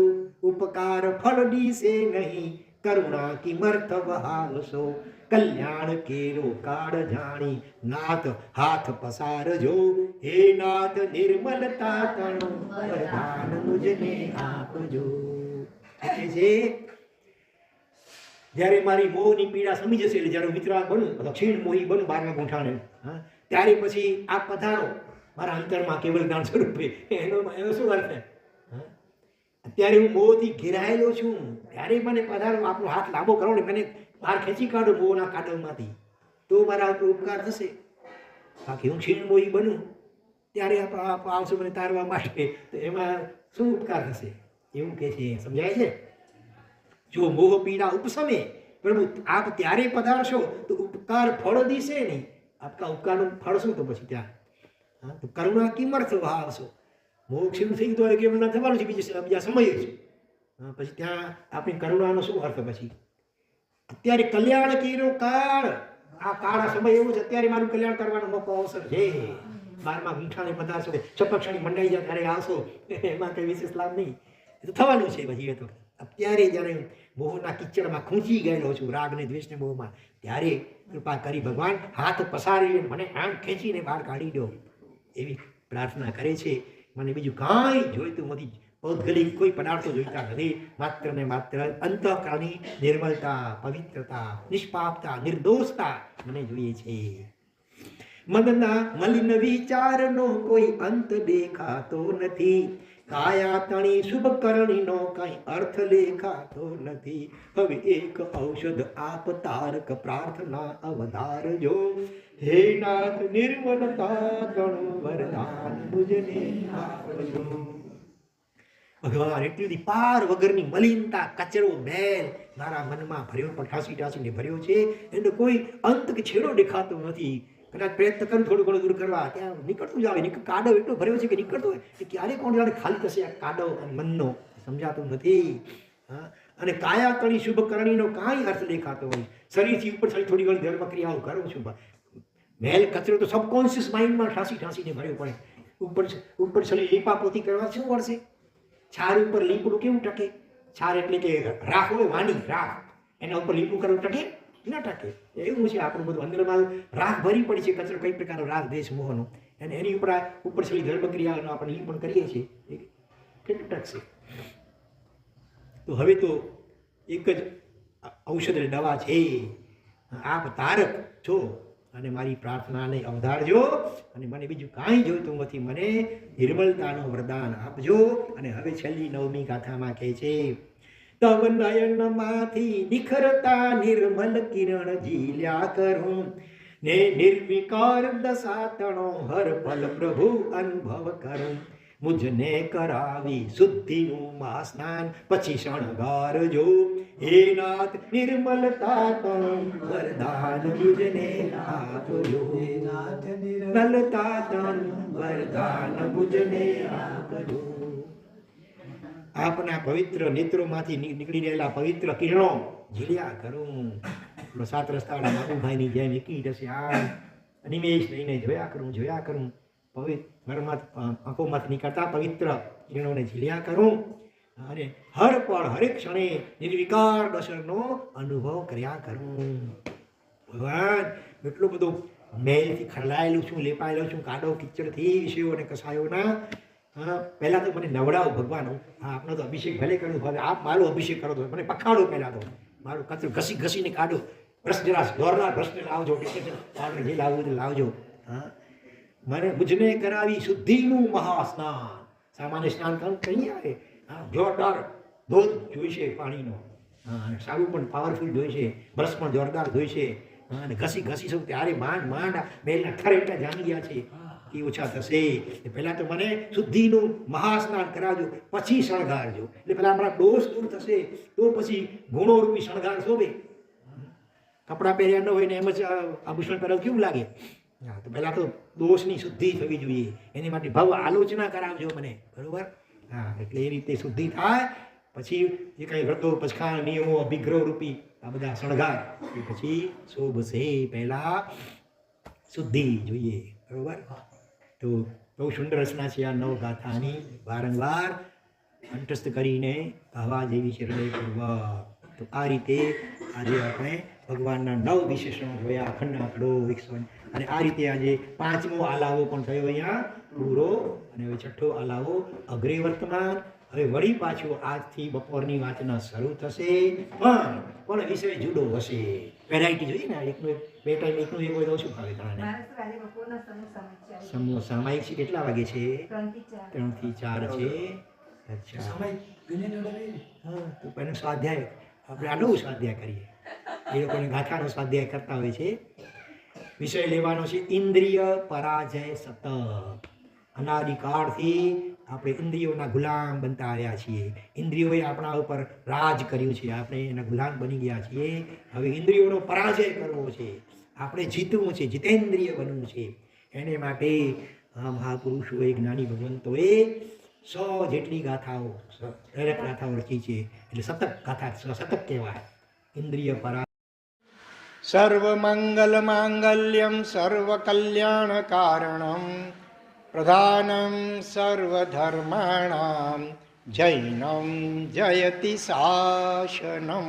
ઉપકાર ફળ દીશે નહીં કરુણા કિમર્થ વહાવશો. કલ્યાણ કેરો કાળ જાણી નાથ હાથ પસારજો. હે નાથ નિર્મલતા તણું વરદાન મુજને આપજો. એટલે છે જ્યારે મારી મોહની પીડા સમી જશે, એટલે જ્યારે વિતરાગ બનું, ક્ષીણ મોહી બનું 12મા ગુંઠાણે, ત્યારે પછી આપ પધારો મારા અંતરમાં કેવલ જ્ઞાન સ્વરૂપે. એનો શું અર્થ? અત્યારે હું મોહથી ઘેરાયેલો છું, ત્યારે મને પધારો, આપણો હાથ લાંબો કરો ને મને બહાર ખેંચી કાઢો મોહના કાદવમાંથી, તો મારા ઉપર ઉપકાર થશે. બાકી હું ક્ષીણ મોહી બનું ત્યારે આવશો મને તારવા માટે, તો એમાં શું ઉપકાર થશે? એવું કે છે. સમજાય છે? જો મોહ પીડા ઉપસમે પ્રભુ આપ ત્યારે પધારશો તો ઉપકાર ફળ દિશે નહીં. આપકા ઉપકારનું ફળ શું? તો પછી ત્યાં હા, તો કરુણા કિમર્થ ભાવશો, મોક્ષ એવું થઈ ગયું કે એમ ના થવાનું છે, બીજા સમય છે. પછી ત્યાં આપણી કરુણાનો શું અર્થ? પછી અત્યારે કલ્યાણ કીનો કાળ, આ કાળા સમય એવો છે, અત્યારે મારું કલ્યાણ કરવાનો મોકો અવસર છે. 12મા મીઠાને પધારશો, ચપક્ષણી મંડાઈ જાય ત્યારે આવશો, એમાં કઈ વિશેષ લાભ નહીં, એ તો થવાનું છે. પછી એ તો અત્યારે જ્યારે મોહના કિચડમાં ખૂંચી ગયેલો છું, રાગ ને દ્વેષ ને મોહમાં, ત્યારે કૃપા કરી ભગવાન હાથ પસારી મને આમ ખેંચીને બહાર કાઢી દો, એવી પ્રાર્થના કરે છે. મને બીજું કાંઈ જોઈતું નથી, પૌદ્ગલિક કોઈ પદાર્થો જોઈતા નથી, માત્ર ને માત્ર અંતઃકરણની નિર્મલતા, પવિત્રતા, નિષ્પાપતા, નિર્દોષતા મને જોઈએ છે. મનના મલિન વિચારનો કોઈ અંત દેખાતો નથી, કાયા તણી શુભ કરણીનો કઈ અર્થ લેખાતો નથી. હવે એક ઔષધ આપ તારક પ્રાર્થના અવધારજો, હે નાથ નિર્મલતા ગણું વરદાન મુજને આપજો. ભગવાન એટલી બધી પાર વગરની મલિનતા, કચરો, મેલ મારા મનમાં ભર્યો, પણ ઠાસી ઠાસીને ભર્યો છે, એનો કોઈ અંત કે છેડો દેખાતો નથી. કદાચ પ્રયત્ન કરું થોડું ઘણું દૂર કરવા, ત્યાં નીકળતું જ આવે, કાદવ એટલો ભર્યો છે કે નીકળતો હોય કે ક્યારે કોણ જાણે ખાલી થશે આ કાદવ મનનો, સમજાતું નથી. હા, અને કાયા તણી શુભ કરણીનો કાંઈ અર્થ દેખાતો હોય. શરીરથી ઉપર થોડી થોડી ઘણી ધર્મ ક્રિયાઓ કરું છું, મેલ કચરો તો સબકોન્શિયસ માઇન્ડમાં ઠાસી ઠાસીને ભર્યો પડે. ઉપર છેલ્લી લીપાપોતી કરવા શું પડશે? છાર ઉપર લીપડું કેવું ટકે? છાર એટલે કે રાખ હોય, વાની રાખ, એના ઉપર લીપડું કરવું ટકે? ના ટકે. એવું છે આપણું બધું, અંદરમાં રાખ ભરી પડી છે, કચરો કઈ પ્રકારનો રાગ દેશ મોહનો, અને એની ઉપર છેલ્લી ધર્મક્રિયાનો આપણે લીપણ કરીએ છીએ, કેટલું ટકશે? તો હવે તો એક જ ઔષધ દવા છે, આપ તારક છો અને મારી પ્રાર્થનાને અવધારજો, અને મને બીજું કાંઈ જોઈતું નથી, મને નિર્મલતાનું વરદાન આપજો. અને હવે છેલ્લી 9મી ગાથામાં કહે છે, તવ નયનમાંથી નિખરતા નિર્મલ કિરણ ઝીલ્યા કરું, ને નિર્વિકાર દશાતણો હર ફલ પ્રભુ અનુભવ કરું. મુજને કરાવી શુદ્ધિનું મહાસ્નાન પછી શણગારજો, હે નાથ નિર્મલતા તણું વરદાન મુજને આપજો. નિર્મલતા તણું વરદાન મુજને આપજો. આપના પવિત્ર નેત્રોમાંથી નીકળી રહેલા પવિત્ર કિરણો ઝીલ્યા કરું. 7 રસ્તાવાળા બાબુભાઈની જેમ એકી જશે આ નિમેષ લઈને જોયા કરું. આંખોમાંથી નીકળતા પવિત્ર કિરણોને ઝીલ્યા કરું, અને હર પળ હરેક ક્ષણે નિર્વિકાર દર્શનનો અનુભવ કર્યા કરું. ભગવાન એટલું બધું મેલથી ખરલાયેલું છું, લેપાયેલું છું, કાદવ કીચડથી, વિષયો અને કસાયોના. પહેલાં તો મને નવડાવો ભગવાન. હા, આપણો તો અભિષેક ભલે કર્યો, હવે આપ મારો અભિષેક કરો તો મને પખાડો, પહેલાં તો મારું કચરું ઘસીને કાઢો, બ્રશ જરા જોરદાર બ્રશને લાવજો, જે લાવવું તે લાવજો. હા, મને મુજને કરાવી શુદ્ધિનું મહાસ્નાન. સામાન્ય સ્નાન કहीं આવે? હા, જોરદાર ધોધ જોઈશે પાણીનો, અને સાબુ પણ પાવરફુલ જોઈશે, બ્રશ પણ જોરદાર જોઈશે, અને ઘસી શું ત્યારે માંડ મેલના ઠર એટલા જામી ગયા છે એ ઓછા થશે. પહેલાં તો મને શુદ્ધિનું મહાસ્નાન કરાવજો, પછી શણગારજો. એટલે પહેલાં અમારા દોષ દૂર થશે, તો પછી ગુણોરૂપી શણગાર શોભે. કપડાં પહેર્યા ન હોય ને એમ જ આભૂષણ પહેરાવ કેવું લાગે? હા, તો પહેલાં તો દોષની શુદ્ધિ થવી જોઈએ, એની માટે ભવ આલોચના કરાવજો મને, બરોબર? હા, એટલે એ રીતે શુદ્ધિ થાય, પછી જે કાંઈ વ્રતો, પછખાણ, નિયમો, અભિગ્રહ રૂપી આ બધા શણગાર એ પછી શોભશે. પહેલાં શુદ્ધિ જોઈએ, બરોબર? તો બહુ સુંદર રચના છે આ 9 ગાથાની, વારંવાર કંઠસ્થ કરીને કહેવા જેવી છે હૃદયપૂર્વક. તો આ રીતે આજે આપણે ભગવાનના 9 વિશેષણો જોયા, અખંડ આંકડો 100, અને આ રીતે આજે 5મો આલાવો પણ થયો અહીંયા પૂરો, અને હવે 6ઠ્ઠો આલાવો અગ્રે વર્તમાન. હવે વળી પાછું આજથી બપોરની વાંચના શરૂ થશે, પણ વિષય જુદો હશે. વેરાયટી જોઈએ ને, એકનું 2 ટાઈમ એકનું એક હોય તો શું ભાવે ઘણાને? સમૂહ સામાયિક છે. કેટલા વાગે છે? 3 થી 4 છે. અચ્છા, હા, તો પહેલાં સ્વાધ્યાય આપણે આનો સ્વાધ્યાય કરીએ. એ લોકોને ગાથાનો સ્વાધ્યાય કરતા હોય છે. વિષય લેવાનો છે ઇન્દ્રિય પરાજય સતત. અનાદિકાળથી આપણે ઇન્દ્રિયોના ગુલામ બનતા આવ્યા છીએ. ઇન્દ્રિયોએ આપણા ઉપર રાજ કર્યું છે, આપણે એના ગુલામ બની ગયા છીએ. હવે ઇન્દ્રિયોનો પરાજય કરવો છે, આપણે જીતવું છે, જીતેન્દ્રિય બનવું છે. એને માટે આ મહાપુરુષોએ જ્ઞાની ભગવંતોએ 100 જેટલી ગાથાઓ દરેક ગાથાઓ રચી છે. એટલે શતક ગાથા શતક કહેવાય. ઇન્દ્રિય પરા સર્વમંગલ માંગલ્યમ સર્વકલ્યાણ કારણમ પ્રધાનમ સર્વધર્માણામ જૈનમ જયતિ શાસનમ.